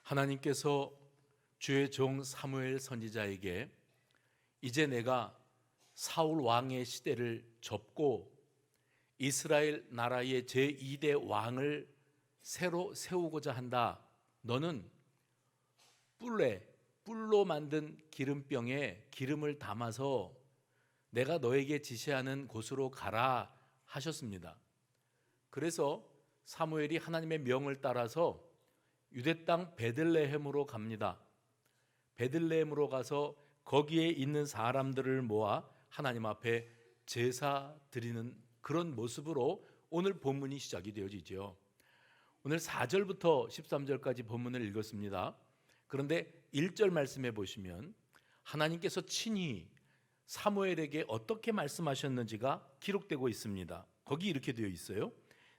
하나님께서 주의 종 사무엘 선지자에게 이제 내가 사울 왕의 시대를 접고 이스라엘 나라의 제2대 왕을 새로 세우고자 한다. 너는 뿔로 만든 기름병에 기름을 담아서 내가 너에게 지시하는 곳으로 가라 하셨습니다. 그래서 사무엘이 하나님의 명을 따라서 유대 땅 베들레헴으로 갑니다. 베들레헴으로 가서 거기에 있는 사람들을 모아 하나님 앞에 제사 드리는 그런 모습으로 오늘 본문이 시작이 되어지죠. 오늘 4절부터 13절까지 본문을 읽었습니다. 그런데 1절 말씀해 보시면 하나님께서 친히 사무엘에게 어떻게 말씀하셨는지가 기록되고 있습니다. 거기 이렇게 되어 있어요.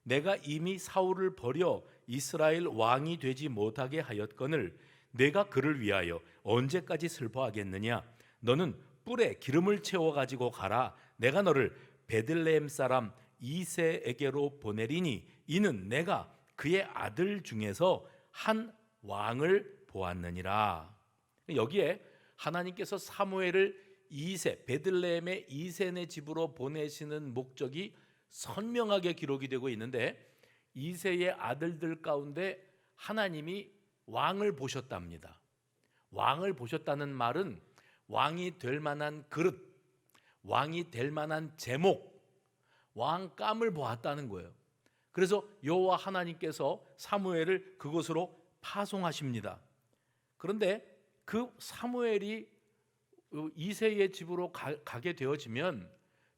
내가 이미 사울을 버려 이스라엘 왕이 되지 못하게 하였거늘 내가 그를 위하여 언제까지 슬퍼하겠느냐. 너는 뿔에 기름을 채워 가지고 가라. 내가 너를 베들레헴 사람 이새에게로 보내리니 이는 내가 그의 아들 중에서 한 왕을 보았느니라. 여기에 하나님께서 사무엘을 베들레헴의 이새네 집으로 보내시는 목적이 선명하게 기록이 되고 있는데, 이새의 아들들 가운데 하나님이 왕을 보셨답니다. 왕을 보셨다는 말은 왕이 될 만한 그릇, 왕이 될 만한 제목, 왕감을 보았다는 거예요. 그래서 여호와 하나님께서 사무엘을 그곳으로 파송하십니다. 그런데 그 사무엘이 이새의 집으로 가게 되어지면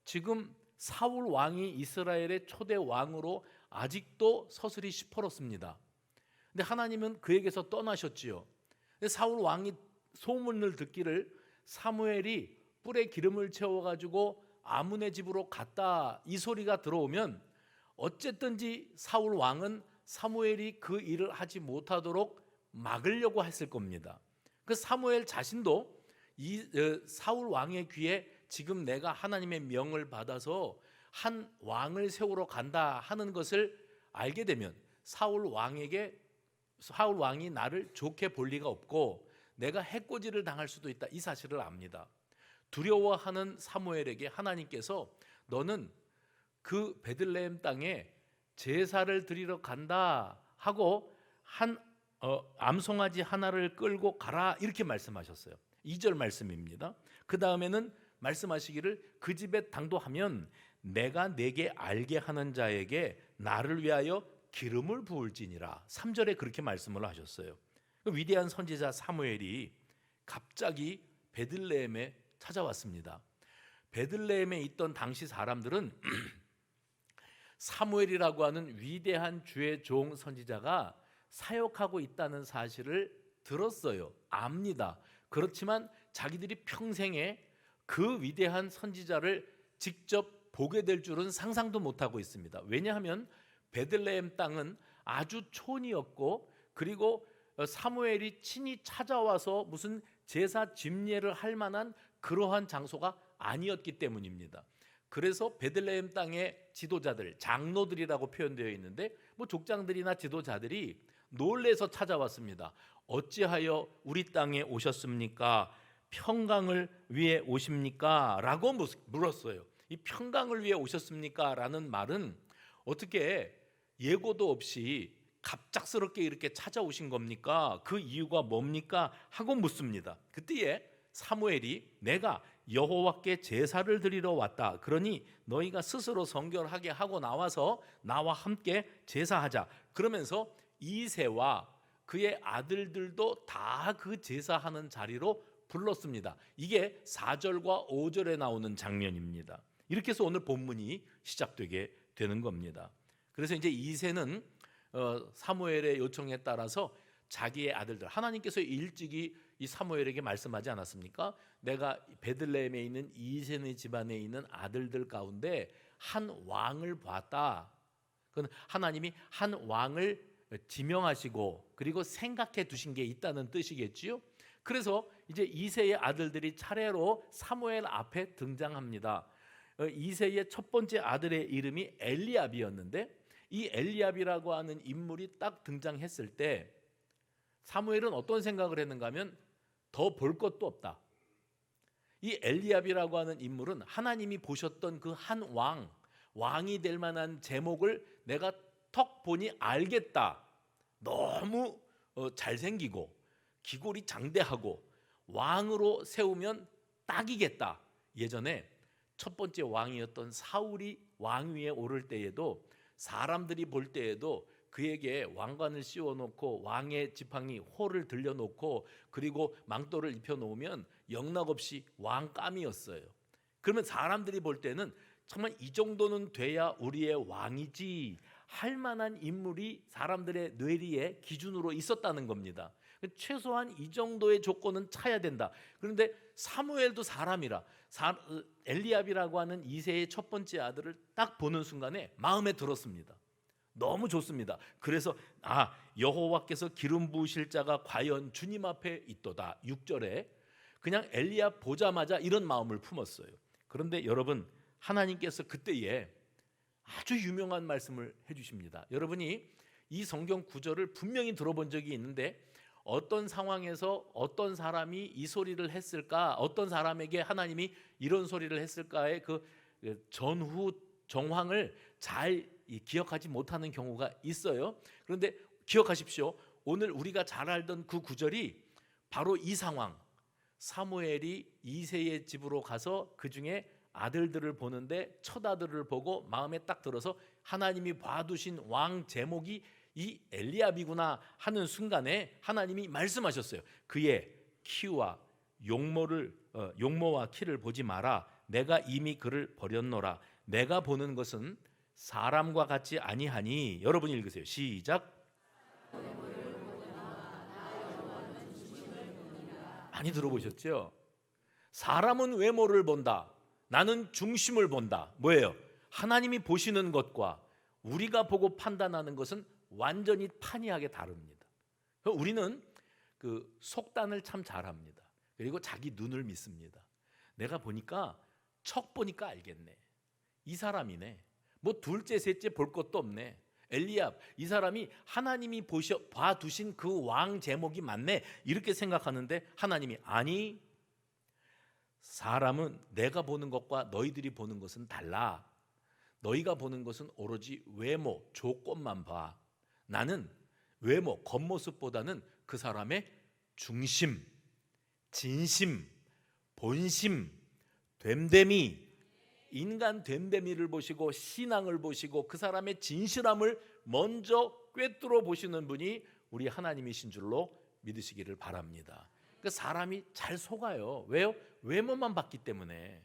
지금 사울 왕이 이스라엘의 초대 왕으로 아직도 서슬이 시퍼렇습니다. 근데 하나님은 그에게서 떠나셨지요. 근데 사울 왕이 소문을 듣기를 사무엘이 뿔에 기름을 채워가지고 아문의 집으로 갔다, 이 소리가 들어오면 어쨌든지 사울 왕은 사무엘이 그 일을 하지 못하도록 막으려고 했을 겁니다. 그 사무엘 자신도 사울 왕의 귀에 지금 내가 하나님의 명을 받아서 한 왕을 세우러 간다 하는 것을 알게 되면 사울 왕이 나를 좋게 볼 리가 없고 내가 해코지를 당할 수도 있다, 이 사실을 압니다. 두려워하는 사무엘에게 하나님께서 너는 그 베들레헴 땅에 제사를 드리러 간다 하고 암송아지 하나를 끌고 가라, 이렇게 말씀하셨어요. 2절 말씀입니다. 그 다음에는 말씀하시기를 그 집에 당도하면 내가 내게 알게 하는 자에게 나를 위하여 기름을 부을지니라. 3절에 그렇게 말씀을 하셨어요. 위대한 선지자 사무엘이 갑자기 베들레헴에 찾아왔습니다. 베들레헴에 있던 당시 사람들은 사무엘이라고 하는 위대한 주의 종 선지자가 사역하고 있다는 사실을 들었어요. 압니다. 그렇지만 자기들이 평생에 그 위대한 선지자를 직접 보게 될 줄은 상상도 못하고 있습니다. 왜냐하면 베들레헴 땅은 아주 촌이었고, 그리고 사무엘이 친히 찾아와서 무슨 제사 집례를 할 만한 그러한 장소가 아니었기 때문입니다. 그래서 베들레헴 땅의 지도자들, 장로들이라고 표현되어 있는데 족장들이나 지도자들이 놀래서 찾아왔습니다. 어찌하여 우리 땅에 오셨습니까? 평강을 위해 오십니까? 라고 물었어요. 이 평강을 위해 오셨습니까? 라는 말은 어떻게 예고도 없이 갑작스럽게 이렇게 찾아오신 겁니까? 그 이유가 뭡니까? 하고 묻습니다. 그때에 사무엘이 내가 여호와께 제사를 드리러 왔다. 그러니 너희가 스스로 성결하게 하고 나와서 나와 함께 제사하자. 그러면서 이새와 그의 아들들도 다 그 제사하는 자리로 불렀습니다. 이게 4절과 5절에 나오는 장면입니다. 이렇게 해서 오늘 본문이 시작되게 되는 겁니다. 그래서 이제 이새는 사무엘의 요청에 따라서 자기의 아들들, 하나님께서 일찍이 이 사무엘에게 말씀하지 않았습니까? 내가 베들레헴에 있는 이새네 집안에 있는 아들들 가운데 한 왕을 봤다. 그건 하나님이 한 왕을 지명하시고 그리고 생각해 두신 게 있다는 뜻이겠지요. 그래서 이제 이새의 아들들이 차례로 사무엘 앞에 등장합니다. 이새의 첫 번째 아들의 이름이 엘리압이었는데, 이 엘리압이라고 하는 인물이 딱 등장했을 때 사무엘은 어떤 생각을 했는가 하면 더 볼 것도 없다. 이 엘리압이라고 하는 인물은 하나님이 보셨던 그 한 왕이 될 만한 제목을 내가 턱 보니 알겠다. 너무 잘생기고 기골이 장대하고 왕으로 세우면 딱이겠다. 예전에 첫 번째 왕이었던 사울이 왕위에 오를 때에도 사람들이 볼 때에도 그에게 왕관을 씌워놓고 왕의 지팡이 호를 들려놓고 그리고 망토를 입혀놓으면 영락없이 왕감이었어요. 그러면 사람들이 볼 때는 정말 이 정도는 돼야 우리의 왕이지 할 만한 인물이 사람들의 뇌리에 기준으로 있었다는 겁니다. 최소한 이 정도의 조건은 차야 된다. 그런데 사무엘도 사람이라 엘리압이라고 하는 이새의 첫 번째 아들을 딱 보는 순간에 마음에 들었습니다. 너무 좋습니다. 그래서 여호와께서 기름 부으실 자가 과연 주님 앞에 있도다. 6절에 그냥 엘리압 보자마자 이런 마음을 품었어요. 그런데 여러분, 하나님께서 그때에 아주 유명한 말씀을 해주십니다. 여러분이 이 성경 구절을 분명히 들어본 적이 있는데 어떤 상황에서 어떤 사람이 이 소리를 했을까, 어떤 사람에게 하나님이 이런 소리를 했을까의 그 전후 정황을 잘 기억하지 못하는 경우가 있어요. 그런데 기억하십시오. 오늘 우리가 잘 알던 그 구절이 바로 이 상황, 사무엘이 이새의 집으로 가서 그 중에 아들들을 보는데 첫 아들을 보고 마음에 딱 들어서 하나님이 봐두신 왕 제목이 이 엘리압이구나 하는 순간에 하나님이 말씀하셨어요. 그의 키와 용모와 키를 보지 마라. 내가 이미 그를 버렸노라. 내가 보는 것은 사람과 같지 아니하니. 여러분이 읽으세요. 시작. 많이 들어보셨죠? 사람은 외모를 본다. 나는 중심을 본다. 뭐예요? 하나님이 보시는 것과 우리가 보고 판단하는 것은 완전히 판이하게 다릅니다. 우리는 그 속단을 참 잘합니다. 그리고 자기 눈을 믿습니다. 내가 보니까 척 보니까 알겠네. 이 사람이네. 뭐 둘째 셋째 볼 것도 없네. 엘리압, 이 사람이 하나님이 봐두신 그 왕 제목이 맞네. 이렇게 생각하는데 하나님이 아니, 사람은 내가 보는 것과 너희들이 보는 것은 달라. 너희가 보는 것은 오로지 외모, 조건만 봐. 나는 외모, 겉모습보다는 그 사람의 중심, 진심, 본심, 됨됨이, 인간 됨됨이를 보시고 신앙을 보시고 그 사람의 진실함을 먼저 꿰뚫어 보시는 분이 우리 하나님이신 줄로 믿으시기를 바랍니다. 그 사람이 잘 속아요. 왜요? 외모만 봤기 때문에.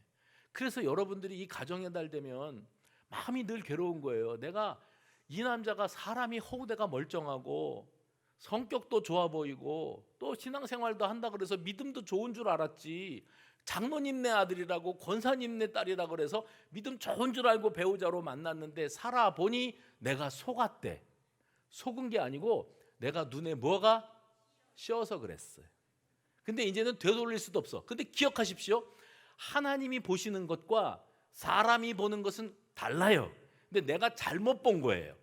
그래서 여러분들이 이 가정의 달 되면 마음이 늘 괴로운 거예요. 내가 이 남자가 사람이 허우대가 멀쩡하고 성격도 좋아 보이고 또 신앙생활도 한다 그래서 믿음도 좋은 줄 알았지. 장로님네 아들이라고 권사님네 딸이라고 그래서 믿음 좋은 줄 알고 배우자로 만났는데 살아보니 내가 속았대. 속은 게 아니고 내가 눈에 뭐가 씌어서 그랬어요. 근데 이제는 되돌릴 수도 없어. 근데 기억하십시오. 하나님이 보시는 것과 사람이 보는 것은 달라요. 근데 내가 잘못 본 거예요.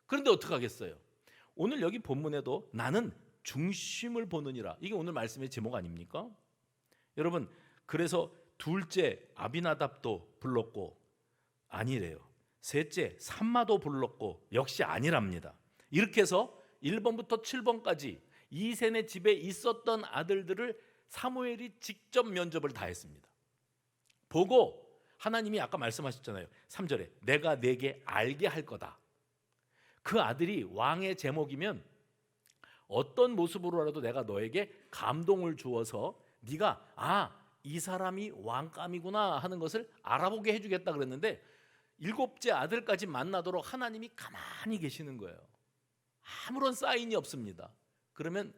그런데 어떡하겠어요? 오늘 여기 본문에도 나는 중심을 보느니라. 이게 오늘 말씀의 제목 아닙니까? 여러분, 그래서 둘째 아비나답도 불렀고 아니래요. 셋째 삼마도 불렀고 역시 아니랍니다. 이렇게 해서 1번부터 7번까지 이새네 집에 있었던 아들들을 사무엘이 직접 면접을 다 했습니다. 보고 하나님이 아까 말씀하셨잖아요. 3절에 내가 내게 알게 할 거다. 그 아들이 왕의 제목이면 어떤 모습으로라도 내가 너에게 감동을 주어서 네가 이 사람이 왕감이구나 하는 것을 알아보게 해주겠다 그랬는데 7째 아들까지 만나도록 하나님이 가만히 계시는 거예요. 아무런 사인이 없습니다. 그러면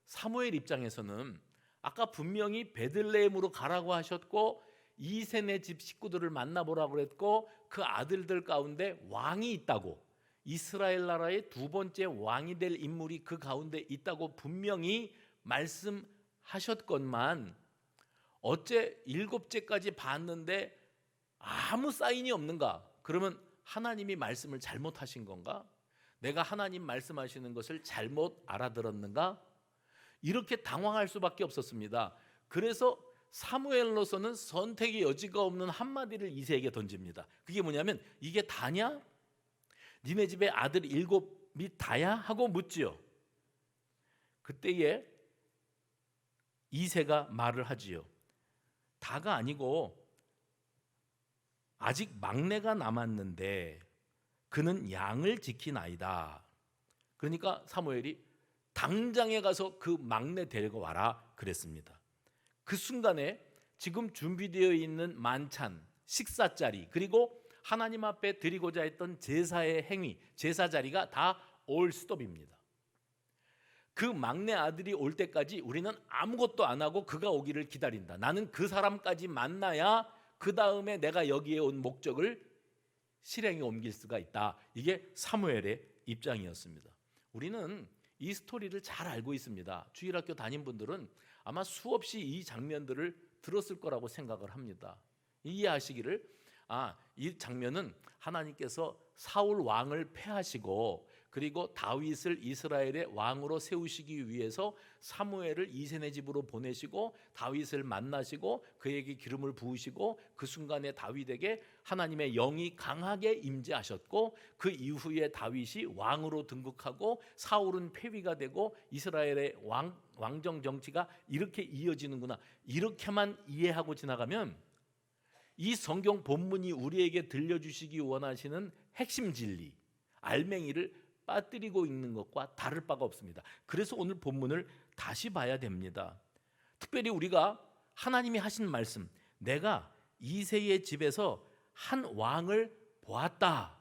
사무엘 입장에서는 아까 분명히 베들레헴으로 가라고 하셨고 이새네 집 식구들을 만나보라고 그랬고 그 아들들 가운데 왕이 있다고, 이스라엘 나라의 두 번째 왕이 될 인물이 그 가운데 있다고 분명히 말씀하셨건만 어째 7째까지 봤는데 아무 사인이 없는가? 그러면 하나님이 말씀을 잘못하신 건가? 내가 하나님 말씀하시는 것을 잘못 알아들었는가? 이렇게 당황할 수밖에 없었습니다. 그래서 사무엘로서는 선택의 여지가 없는 한마디를 이새에게 던집니다. 그게 뭐냐면 이게 다냐? 니네 집에 아들 7이 다야? 하고 묻지요. 그때에 이새가 말을 하지요. 다가 아니고 아직 막내가 남았는데 그는 양을 지키나이다. 그러니까 사무엘이 당장에 가서 그 막내 데리고 와라 그랬습니다. 그 순간에 지금 준비되어 있는 만찬, 식사 자리, 그리고 하나님 앞에 드리고자 했던 제사의 행위, 제사 자리가 다 올 스톱입니다. 그 막내 아들이 올 때까지 우리는 아무것도 안 하고 그가 오기를 기다린다. 나는 그 사람까지 만나야 그 다음에 내가 여기에 온 목적을 실행에 옮길 수가 있다. 이게 사무엘의 입장이었습니다. 우리는 이 스토리를 잘 알고 있습니다. 주일학교 다닌 분들은 아마 수없이 이 장면들을 들었을 거라고 생각을 합니다. 이해하시기를, 이 장면은 하나님께서 사울 왕을 패하시고 그리고 다윗을 이스라엘의 왕으로 세우시기 위해서 사무엘을 이새네 집으로 보내시고 다윗을 만나시고 그에게 기름을 부으시고 그 순간에 다윗에게 하나님의 영이 강하게 임재하셨고 그 이후에 다윗이 왕으로 등극하고 사울은 폐위가 되고 이스라엘의 왕정 정치가 이렇게 이어지는구나, 이렇게만 이해하고 지나가면 이 성경 본문이 우리에게 들려주시기 원하시는 핵심 진리, 알맹이를 빠뜨리고 있는 것과 다를 바가 없습니다. 그래서 오늘 본문을 다시 봐야 됩니다. 특별히 우리가 하나님이 하신 말씀, 내가 이새의 집에서 한 왕을 보았다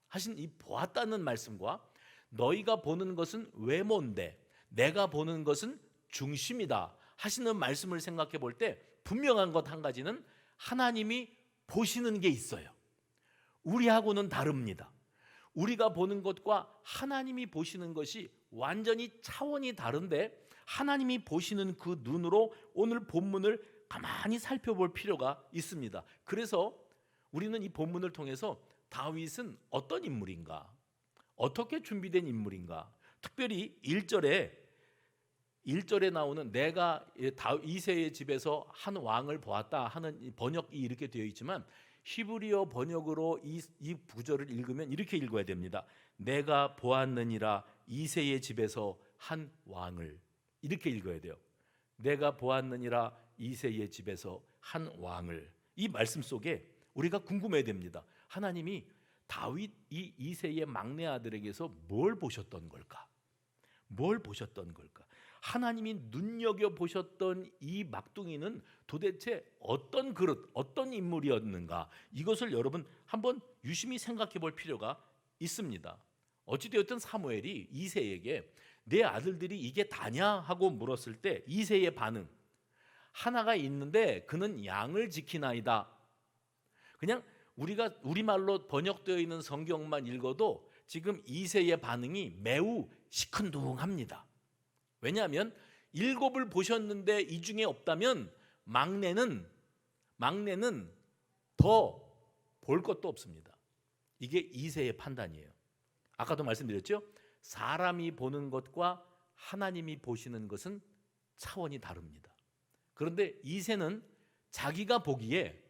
하신 이 보았다는 말씀과 너희가 보는 것은 외모인데 내가 보는 것은 중심이다 하시는 말씀을 생각해 볼 때 분명한 것 한 가지는 하나님이 보시는 게 있어요. 우리하고는 다릅니다. 우리가 보는 것과 하나님이 보시는 것이 완전히 차원이 다른데 하나님이 보시는 그 눈으로 오늘 본문을 가만히 살펴볼 필요가 있습니다. 그래서 우리는 이 본문을 통해서 다윗은 어떤 인물인가, 어떻게 준비된 인물인가, 특별히 1절에 나오는 내가 이새의 집에서 한 왕을 보았다 하는 번역이 이렇게 되어 있지만 히브리어 번역으로 이 구절을 읽으면 이렇게 읽어야 됩니다. 내가 보았느니라 이새의 집에서 한 왕을, 이렇게 읽어야 돼요. 내가 보았느니라 이새의 집에서 한 왕을. 이 말씀 속에 우리가 궁금해야 됩니다. 하나님이 다윗 이 이새의 막내 아들에게서 뭘 보셨던 걸까? 뭘 보셨던 걸까? 하나님이 눈여겨보셨던 이 막둥이는 도대체 어떤 그릇, 어떤 인물이었는가? 이것을 여러분 한번 유심히 생각해 볼 필요가 있습니다. 어찌되었든 사무엘이 이새에게 내 아들들이 이게 다냐? 하고 물었을 때 이새의 반응, 하나가 있는데 그는 양을 지키나이다. 그냥 우리가 우리말로 번역되어 있는 성경만 읽어도 지금 이새의 반응이 매우 시큰둥합니다. 왜냐하면 7을 보셨는데 이 중에 없다면 막내는 더 볼 것도 없습니다. 이게 이새의 판단이에요. 아까도 말씀드렸죠? 사람이 보는 것과 하나님이 보시는 것은 차원이 다릅니다. 그런데 이새는 자기가 보기에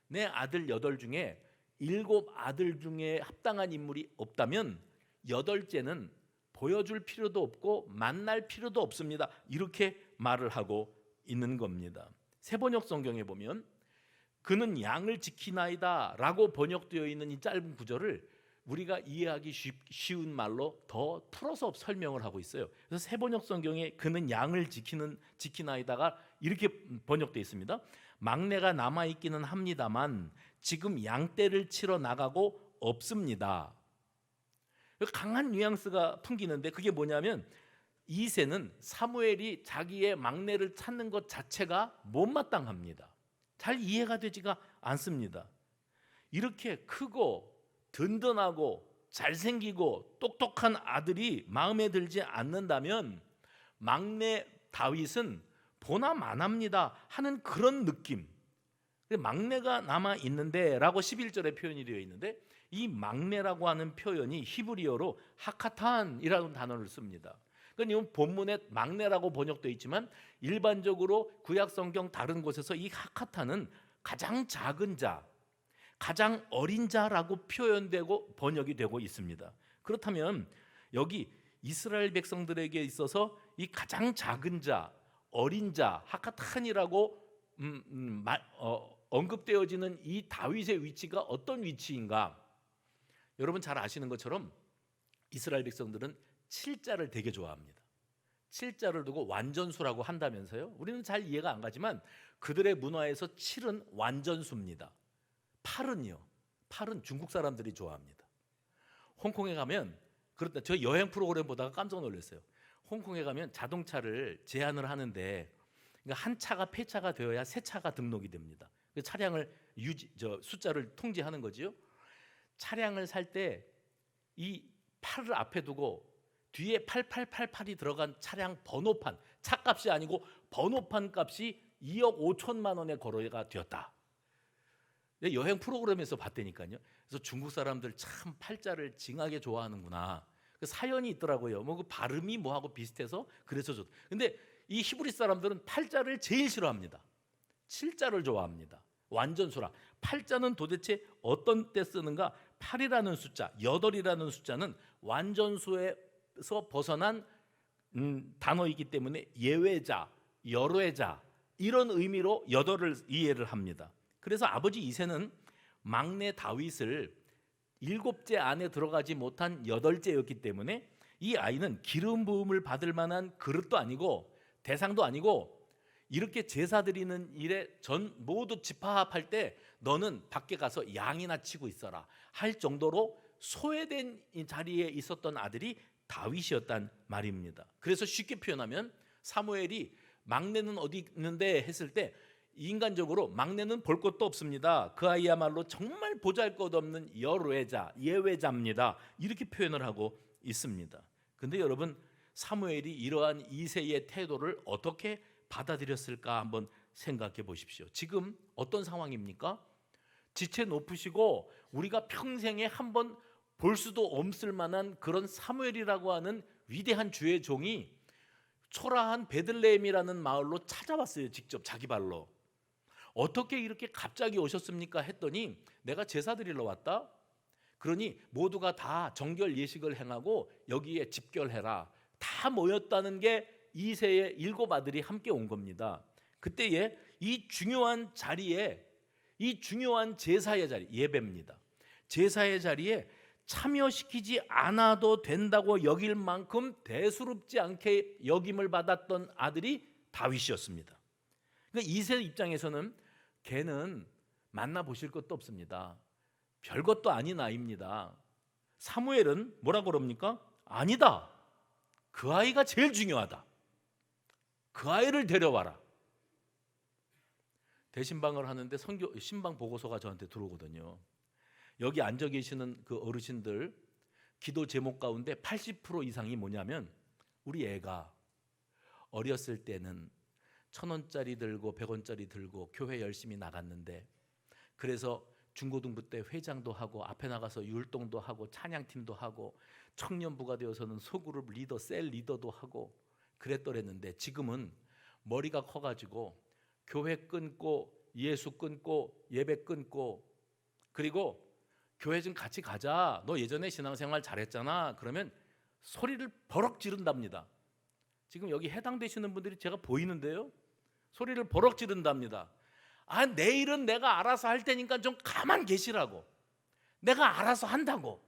내 아들 8 중에 7 아들 중에 합당한 인물이 없다면 8째는 보여줄 필요도 없고 만날 필요도 없습니다. 이렇게 말을 하고 있는 겁니다. 새번역 성경에 보면 그는 양을 지키나이다 라고 번역되어 있는 이 짧은 구절을 우리가 이해하기 쉬운 말로 더 풀어서 설명을 하고 있어요. 그래서 새번역 성경에 그는 양을 지키나이다가 이렇게 번역되어 있습니다. 막내가 남아있기는 합니다만 지금 양떼를 치러 나가고 없습니다. 강한 뉘앙스가 풍기는데 그게 뭐냐면 이새는 사무엘이 자기의 막내를 찾는 것 자체가 못마땅합니다. 잘 이해가 되지가 않습니다. 이렇게 크고 든든하고 잘생기고 똑똑한 아들이 마음에 들지 않는다면 막내 다윗은 보나 마나입니다 하는 그런 느낌. 막내가 남아 있는데 라고 11절에 표현이 되어 있는데 이 막내라고 하는 표현이 히브리어로 하카탄이라는 단어를 씁니다. 그러니까 이건 본문에 막내라고 번역되어 있지만 일반적으로 구약 성경 다른 곳에서 이 하카타는 가장 작은 자, 가장 어린 자라고 표현되고 번역이 되고 있습니다. 그렇다면 여기 이스라엘 백성들에게 있어서 이 가장 작은 자, 어린 자, 하카탄이라고 언급되어지는 이 다윗의 위치가 어떤 위치인가? 여러분 잘 아시는 것처럼 이스라엘 백성들은 7자를 되게 좋아합니다. 7자를 두고 완전수라고 한다면서요? 우리는 잘 이해가 안 가지만 그들의 문화에서 7은 완전수입니다. 8은요. 8은 중국 사람들이 좋아합니다. 홍콩에 가면 그렇다. 저 여행 프로그램 보다가 깜짝 놀랐어요. 홍콩에 가면 자동차를 제한을 하는데 그러니까 한 차가 폐차가 되어야 새 차가 등록이 됩니다. 그 차량을 숫자를 통제하는 거지요. 차량을 살 때 이 8을 앞에 두고 뒤에 8888이 들어간 차량 번호판, 차값이 아니고 번호판 값이 2억 5천만 원의 거래가 되었다. 여행 프로그램에서 봤다니까요. 그래서 중국 사람들 참 팔자를 징하게 좋아하는구나. 그 사연이 있더라고요. 뭐 그 발음이 뭐하고 비슷해서 그래서 좋다. 근데 이 히브리 사람들은 팔자를 제일 싫어합니다. 7자를 좋아합니다. 완전수라. 8자는 도대체 어떤 때 쓰는가? 8이라는 숫자, 8이라는 숫자는 완전수에서 벗어난 단어이기 때문에 예외자, 열외자 이런 의미로 8을 이해를 합니다. 그래서 아버지 이새는 막내 다윗을 7째 안에 들어가지 못한 8째였기 때문에 이 아이는 기름 부음을 받을 만한 그릇도 아니고 대상도 아니고 이렇게 제사 드리는 일에 전 모두 집합할 때 너는 밖에 가서 양이나 치고 있어라 할 정도로 소외된 이 자리에 있었던 아들이 다윗이었단 말입니다. 그래서 쉽게 표현하면 사무엘이 막내는 어디 있는데 했을 때 인간적으로 막내는 볼 것도 없습니다. 그 아이야말로 정말 보잘것없는 열외자, 예외자입니다. 이렇게 표현을 하고 있습니다. 근데 여러분 사무엘이 이러한 이새의 태도를 어떻게 받아들였을까 한번 생각해 보십시오. 지금 어떤 상황입니까? 지체 높으시고 우리가 평생에 한번 볼 수도 없을 만한 그런 사무엘이라고 하는 위대한 주의 종이 초라한 베들레헴이라는 마을로 찾아왔어요. 직접 자기 발로. 어떻게 이렇게 갑자기 오셨습니까? 했더니 내가 제사 드리러 왔다. 그러니 모두가 다 정결 예식을 행하고 여기에 집결해라. 다 모였다는 게 이새의 7 아들이 함께 온 겁니다. 그때에 이 중요한 자리에 이 중요한 제사의 자리, 예배입니다. 제사의 자리에 참여시키지 않아도 된다고 여길 만큼 대수롭지 않게 여김을 받았던 아들이 다윗이었습니다. 그러니까 이새 입장에서는 걔는 만나보실 것도 없습니다. 별것도 아닌 아이입니다. 사무엘은 뭐라고 그럽니까? 아니다. 그 아이가 제일 중요하다. 그 아이를 데려와라. 대신방을 하는데 신방 보고서가 저한테 들어오거든요. 여기 앉아 계시는 그 어르신들 기도 제목 가운데 80% 이상이 뭐냐면 우리 애가 어렸을 때는 1,000원짜리 들고 100원짜리 들고 교회 열심히 나갔는데 그래서 중고등부 때 회장도 하고 앞에 나가서 율동도 하고 찬양팀도 하고 청년부가 되어서는 소그룹 리더, 셀 리더도 하고 그랬더랬는데 지금은 머리가 커가지고 교회 끊고 예수 끊고 예배 끊고 그리고 교회 좀 같이 가자. 너 예전에 신앙생활 잘했잖아. 그러면 소리를 버럭 지른답니다. 지금 여기 해당되시는 분들이 제가 보이는데요. 소리를 버럭 지른답니다. 아, 내일은 내가 알아서 할 테니까 좀 가만 계시라고. 내가 알아서 한다고.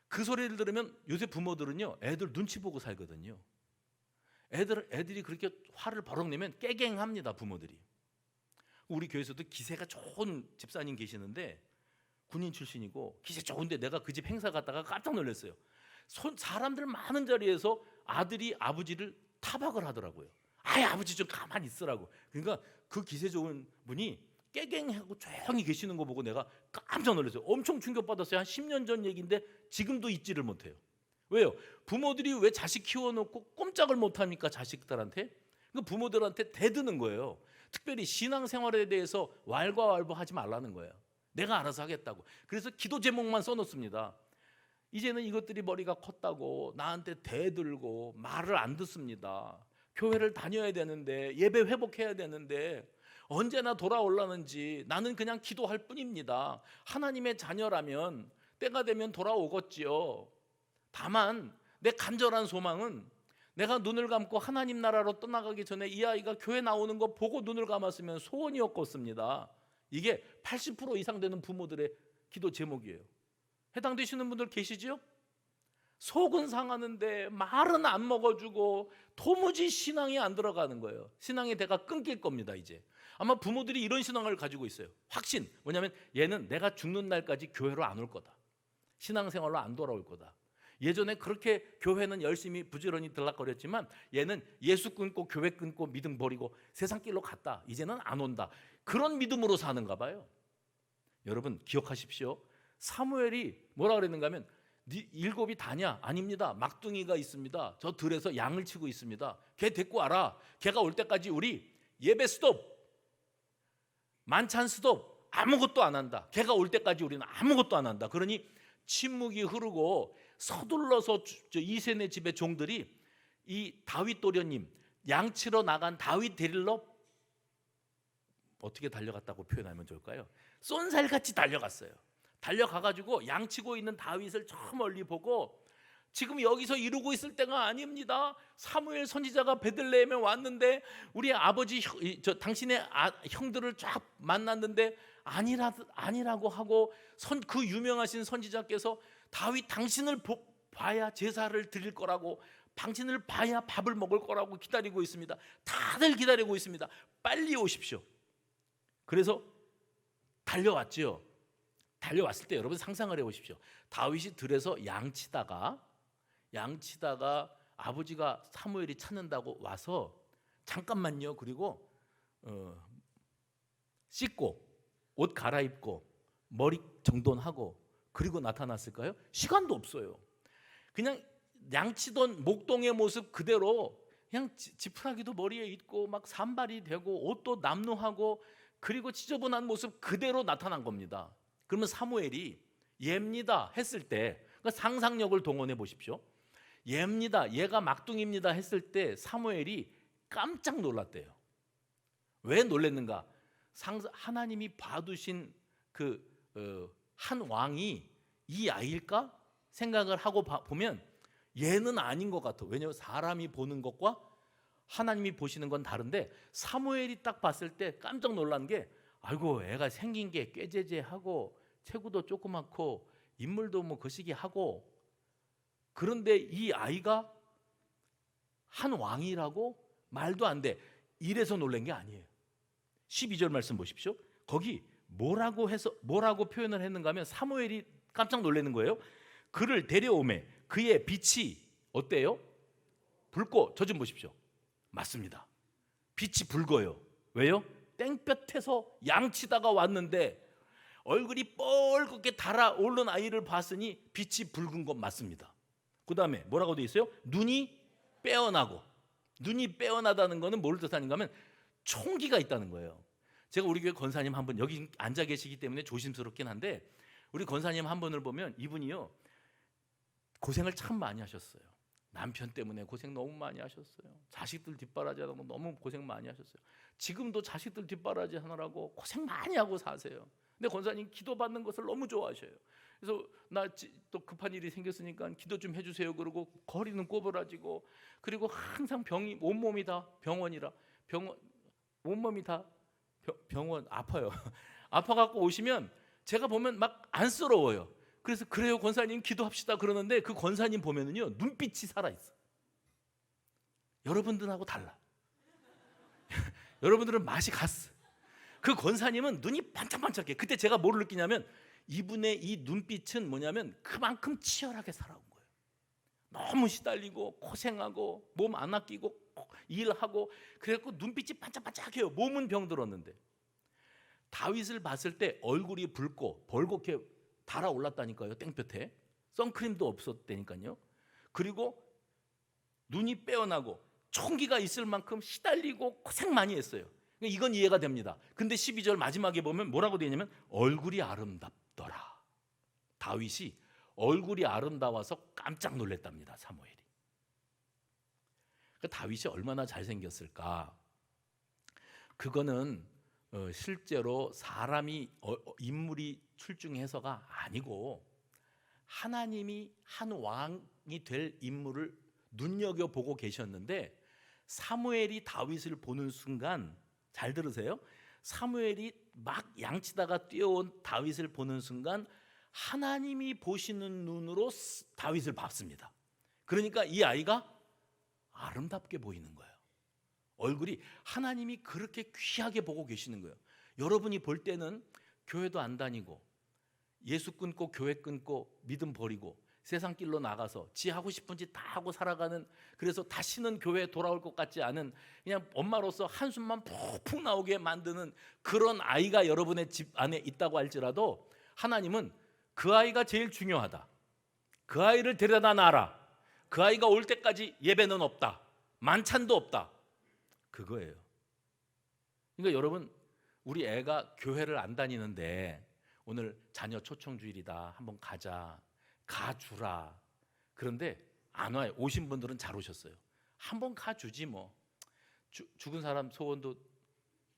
그 소리를 들으면 요새 부모들은요, 애들 눈치 보고 살거든요. 애들이 그렇게 화를 버럭 내면 깨갱합니다, 부모들이. 우리 교회에서도 기세가 좋은 집사님 계시는데 군인 출신이고 기세 좋은데 내가 그 집 행사 갔다가 깜짝 놀랐어요. 사람들 많은 자리에서 아들이 아버지를 타박을 하더라고요. 아이 아버지 좀 가만히 있으라고. 그러니까 그 기세 좋은 분이 깨갱하고 조용히 계시는 거 보고 내가 깜짝 놀랐어요. 엄청 충격받았어요. 한 10년 전 얘기인데 지금도 잊지를 못해요. 왜요? 부모들이 왜 자식 키워놓고 꼼짝을 못합니까? 자식들한테. 그 부모들한테 대드는 거예요. 특별히 신앙생활에 대해서 왈가왈부하지 말라는 거예요. 내가 알아서 하겠다고. 그래서 기도 제목만 써놓습니다. 이제는 이것들이 머리가 컸다고 나한테 대들고 말을 안 듣습니다. 교회를 다녀야 되는데, 예배 회복해야 되는데 언제나 돌아올라는지 나는 그냥 기도할 뿐입니다. 하나님의 자녀라면 때가 되면 돌아오겠지요. 다만 내 간절한 소망은 내가 눈을 감고 하나님 나라로 떠나가기 전에 이 아이가 교회 나오는 거 보고 눈을 감았으면 소원이었겠습니다. 이게 80% 이상 되는 부모들의 기도 제목이에요. 해당되시는 분들 계시죠? 속은 상하는데 말은 안 먹어주고 도무지 신앙이 안 들어가는 거예요. 신앙의 대가 끊길 겁니다. 이제 아마 부모들이 이런 신앙을 가지고 있어요. 확신, 뭐냐면 얘는 내가 죽는 날까지 교회로 안 올 거다. 신앙생활로 안 돌아올 거다. 예전에 그렇게 교회는 열심히 부지런히 들락거렸지만 얘는 예수 끊고 교회 끊고 믿음 버리고 세상 길로 갔다. 이제는 안 온다. 그런 믿음으로 사는가 봐요. 여러분 기억하십시오. 사무엘이 뭐라 그랬는가 하면 네 일곱이 다냐? 아닙니다. 막둥이가 있습니다. 저 들에서 양을 치고 있습니다. 걔 데리고 와라. 걔가 올 때까지 우리 예배 스톱, 만찬 스톱, 아무것도 안 한다. 걔가 올 때까지 우리는 아무것도 안 한다. 그러니 침묵이 흐르고 서둘러서 이세네 집의 종들이 이 다윗 도련님, 양치러 나간 다윗 데리러 어떻게 달려갔다고 표현하면 좋을까요? 쏜살같이 달려갔어요. 달려가가지고 양치고 있는 다윗을 저 멀리 보고 지금 여기서 이루고 있을 때가 아닙니다. 사무엘 선지자가 베들레헴에 왔는데 우리 아버지 당신의 형들을 쫙 만났는데 아니라고 하고 그 유명하신 선지자께서 다윗 당신을 봐야 제사를 드릴 거라고, 당신을 봐야 밥을 먹을 거라고 기다리고 있습니다. 다들 기다리고 있습니다. 빨리 오십시오. 그래서 달려왔죠. 달려왔을 때 여러분 상상을 해보십시오. 다윗이 들에서 양치다가 아버지가 사무엘이 찾는다고 와서 잠깐만요. 그리고 씻고 옷 갈아입고 머리 정돈하고 그리고 나타났을까요? 시간도 없어요. 그냥 양치던 목동의 모습 그대로 그냥 지푸라기도 머리에 있고 막 산발이 되고 옷도 남루하고 그리고 지저분한 모습 그대로 나타난 겁니다. 그러면 사무엘이 얘입니다 했을 때, 그러니까 상상력을 동원해 보십시오. 얘입니다, 얘가 막둥이입니다 했을 때 사무엘이 깜짝 놀랐대요. 왜 놀랐는가? 하나님이 봐두신 한 왕이 이 아이일까 생각을 하고 보면 얘는 아닌 것 같아. 왜냐하면 사람이 보는 것과 하나님이 보시는 건 다른데 사무엘이 딱 봤을 때 깜짝 놀란 게, 아이고 애가 생긴 게 꾀재재하고 체구도 조그맣고 인물도 뭐 거시기하고, 그런데 이 아이가 한 왕이라고 말도 안 돼. 이래서 놀란 게 아니에요. 12절 말씀 보십시오. 거기 뭐라고 표현을 했는가 하면 사무엘이 깜짝 놀라는 거예요. 그를 데려오매 그의 빛이 어때요? 붉고, 저 좀 보십시오. 맞습니다. 빛이 붉어요. 왜요? 땡볕에서 양치다가 왔는데 얼굴이 뻘겋게 달아오른 아이를 봤으니 빛이 붉은 건 맞습니다. 그 다음에 뭐라고 되어 있어요? 눈이 빼어나고. 눈이 빼어나다는 거는 뭘 뜻하는가 하면 총기가 있다는 거예요. 제가 우리 교회 권사님 한 분, 여기 앉아 계시기 때문에 조심스럽긴 한데, 우리 권사님 한 분을 보면 이분이요 고생을 참 많이 하셨어요. 남편 때문에 고생 너무 많이 하셨어요. 자식들 뒷바라지하고 너무 고생 많이 하셨어요. 지금도 자식들 뒷바라지 하느라고 고생 많이 하고 사세요. 근데 권사님 기도 받는 것을 너무 좋아하셔요. 그래서 나 또 급한 일이 생겼으니까 기도 좀 해주세요. 그러고 거리는 꼬부라지고, 그리고 항상 병이 온몸이 다 병원이라 온몸이 다 병원 아파요. 아파갖고 오시면 제가 보면 막 안쓰러워요. 그래서 그래요 권사님 기도합시다 그러는데 그 권사님 보면은요 눈빛이 살아있어. 여러분들하고 달라. 여러분들은 맛이 갔어. 그 권사님은 눈이 반짝반짝해. 그때 제가 뭐를 느끼냐면 이분의 이 눈빛은 뭐냐면 그만큼 치열하게 살아온 거예요. 너무 시달리고 고생하고 몸 안 아끼고 일하고 그래갖고 눈빛이 반짝반짝해요. 몸은 병들었는데. 다윗을 봤을 때 얼굴이 붉고 벌겋게 달아올랐다니까요. 땡볕에 선크림도 없었다니까요. 그리고 눈이 빼어나고 총기가 있을 만큼 시달리고 고생 많이 했어요. 이건 이해가 됩니다. 근데 12절 마지막에 보면 뭐라고 되어 있냐면 얼굴이 아름답더라. 다윗이 얼굴이 아름다워서 깜짝 놀랐답니다. 사무엘이. 그 다윗이 얼마나 잘생겼을까? 그거는 실제로 사람이 인물이 출중해서가 아니고 하나님이 한 왕이 될 인물을 눈여겨보고 계셨는데 사무엘이 다윗을 보는 순간, 잘 들으세요, 사무엘이 막 양치다가 뛰어온 다윗을 보는 순간 하나님이 보시는 눈으로 다윗을 봤습니다. 그러니까 이 아이가 아름답게 보이는 거예요. 얼굴이 하나님이 그렇게 귀하게 보고 계시는 거예요. 여러분이 볼 때는 교회도 안 다니고 예수 끊고 교회 끊고 믿음 버리고 세상 길로 나가서 지 하고 싶은 짓 다 하고 살아가는, 그래서 다시는 교회에 돌아올 것 같지 않은, 그냥 엄마로서 한숨만 푹푹 나오게 만드는 그런 아이가 여러분의 집 안에 있다고 할지라도 하나님은 그 아이가 제일 중요하다. 그 아이를 데려다 놔라. 그 아이가 올 때까지 예배는 없다. 만찬도 없다. 그거예요. 그러니까 여러분, 우리 애가 교회를 안 다니는데 오늘 자녀 초청주일이다, 한번 가자, 가주라. 그런데 안 와요. 오신 분들은 잘 오셨어요. 한번 가주지 뭐. 죽은 사람 소원도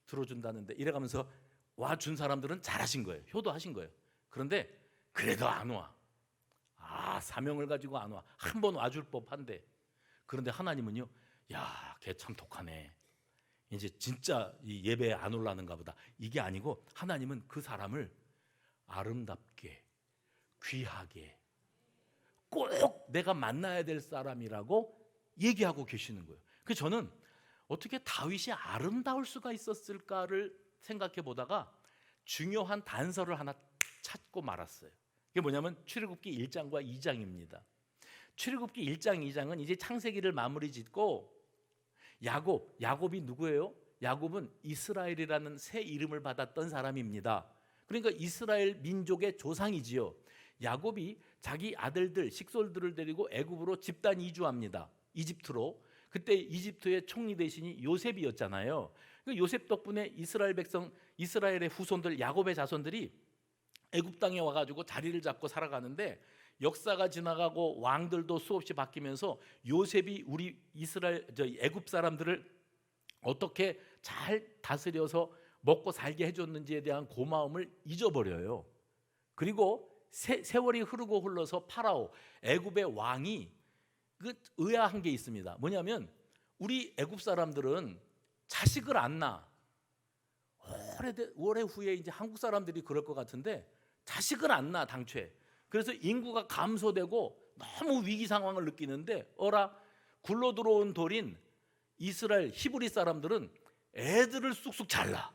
들어준다는데 이래가면서 와준 사람들은 잘하신 거예요. 효도하신 거예요. 그런데 그래도 안 와. 사명을 가지고 안 와. 한 번 와줄 법한데. 그런데 하나님은요, 야, 걔 참 독하네, 이제 진짜 이 예배에 안 올라는가 보다. 이게 아니고 하나님은 그 사람을 아름답게, 귀하게, 꼭 내가 만나야 될 사람이라고 얘기하고 계시는 거예요. 그래서 저는 어떻게 다윗이 아름다울 수가 있었을까를 생각해 보다가 중요한 단서를 하나 찾고 말았어요. 그게 뭐냐면 출애굽기 1장과 2장입니다. 출애굽기 1장, 2장은 이제 창세기를 마무리 짓고 야곱이 누구예요? 야곱은 이스라엘이라는 새 이름을 받았던 사람입니다. 그러니까 이스라엘 민족의 조상이지요. 야곱이 자기 아들들, 식솔들을 데리고 애굽으로 집단 이주합니다. 이집트로. 그때 이집트의 총리 대신이 요셉이었잖아요. 요셉 덕분에 이스라엘 백성, 이스라엘의 후손들, 야곱의 자손들이 애굽 땅에 와가지고 자리를 잡고 살아가는데, 역사가 지나가고 왕들도 수없이 바뀌면서 요셉이 우리 애굽 사람들을 어떻게 잘 다스려서 먹고 살게 해줬는지에 대한 고마움을 잊어버려요. 그리고 세월이 흐르고 흘러서 파라오, 애굽의 왕이 의아한 게 있습니다. 뭐냐면 우리 애굽 사람들은 자식을 안 낳아. 오래 후에 이제 한국 사람들이 그럴 것 같은데 자식을 안 낳아, 당초에. 그래서 인구가 감소되고 너무 위기 상황을 느끼는데 굴러 들어온 돌인 이스라엘 히브리 사람들은 애들을 쑥쑥 잘라.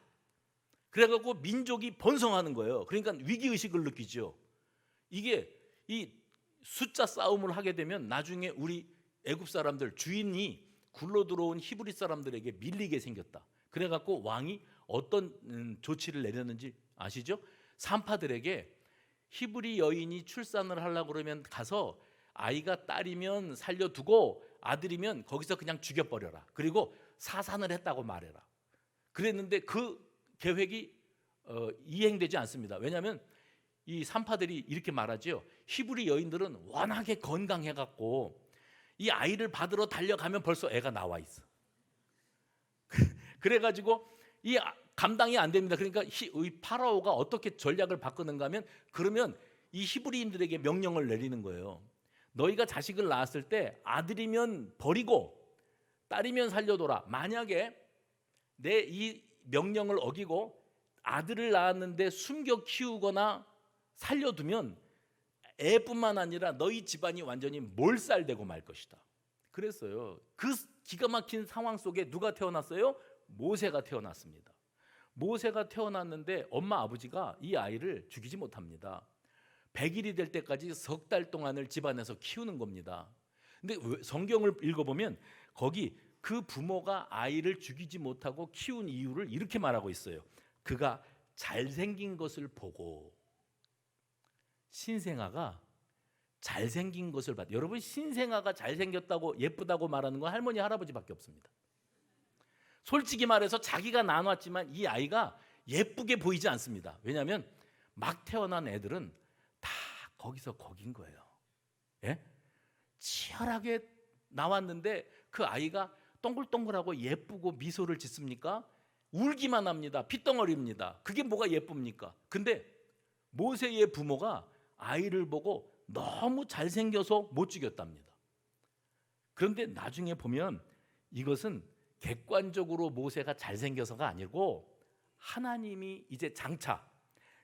그래갖고 민족이 번성하는 거예요. 그러니까 위기의식을 느끼죠. 이게 이 숫자 싸움을 하게 되면 나중에 우리 애굽 사람들, 주인이 굴러 들어온 히브리 사람들에게 밀리게 생겼다. 그래갖고 왕이 어떤 조치를 내렸는지 아시죠? 산파들에게 히브리 여인이 출산을 하려고 그러면 가서 아이가 딸이면 살려두고 아들이면 거기서 그냥 죽여버려라. 그리고 사산을 했다고 말해라. 그랬는데 그 계획이 이행되지 않습니다. 왜냐하면 이 산파들이 이렇게 말하죠. 히브리 여인들은 워낙에 건강해갖고 이 아이를 받으러 달려가면 벌써 애가 나와 있어. 그래가지고 이 감당이 안 됩니다. 그러니까 이 파라오가 어떻게 전략을 바꾸는가 하면, 그러면 이 히브리인들에게 명령을 내리는 거예요. 너희가 자식을 낳았을 때 아들이면 버리고 딸이면 살려둬라. 만약에 내 이 명령을 어기고 아들을 낳았는데 숨겨 키우거나 살려두면 애뿐만 아니라 너희 집안이 완전히 몰살되고 말 것이다. 그랬어요. 그 기가 막힌 상황 속에 누가 태어났어요? 모세가 태어났습니다. 모세가 태어났는데 엄마 아버지가 이 아이를 죽이지 못합니다. 100일이 될 때까지 석 달 동안을 집안에서 키우는 겁니다. 근데 성경을 읽어보면 거기 그 부모가 아이를 죽이지 못하고 키운 이유를 이렇게 말하고 있어요. 그가 잘생긴 것을 보고. 신생아가 잘생긴 것을 봤다. 여러분, 신생아가 잘생겼다고 예쁘다고 말하는 건 할머니 할아버지밖에 없습니다. 솔직히 말해서 자기가 나눴지만 이 아이가 예쁘게 보이지 않습니다. 왜냐하면 막 태어난 애들은 다 거기서 거긴 거예요. 예? 치열하게 나왔는데 그 아이가 동글동글하고 예쁘고 미소를 짓습니까? 울기만 합니다. 핏덩어리입니다. 그게 뭐가 예쁩니까? 근데 모세의 부모가 아이를 보고 너무 잘생겨서 못 죽였답니다. 그런데 나중에 보면 이것은 객관적으로 모세가 잘생겨서가 아니고 하나님이 이제 장차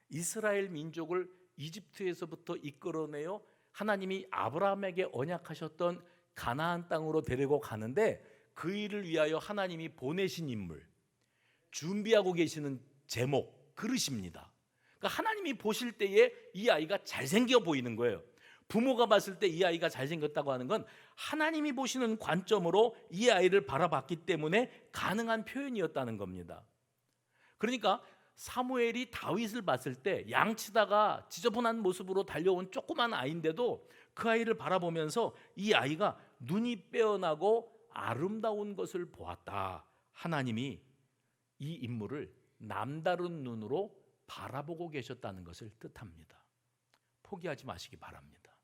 이스라엘 민족을 이집트에서부터 이끌어내어 하나님이 아브라함에게 언약하셨던 가나안 땅으로 데리고 가는데 그 일을 위하여 하나님이 보내신 인물, 준비하고 계시는 제목, 그릇입니다. 그러니까 하나님이 보실 때에 이 아이가 잘생겨 보이는 거예요. 부모가 봤을 때 이 아이가 잘생겼다고 하는 건 하나님이 보시는 관점으로 이 아이를 바라봤기 때문에 가능한 표현이었다는 겁니다. 그러니까 사무엘이 다윗을 봤을 때 양치다가 지저분한 모습으로 달려온 조그만 아이인데도 그 아이를 바라보면서 이 아이가 눈이 빼어나고 아름다운 것을 보았다. 하나님이 이 인물을 남다른 눈으로 바라보고 계셨다는 것을 뜻합니다. 포기하지 마시기 바랍니다.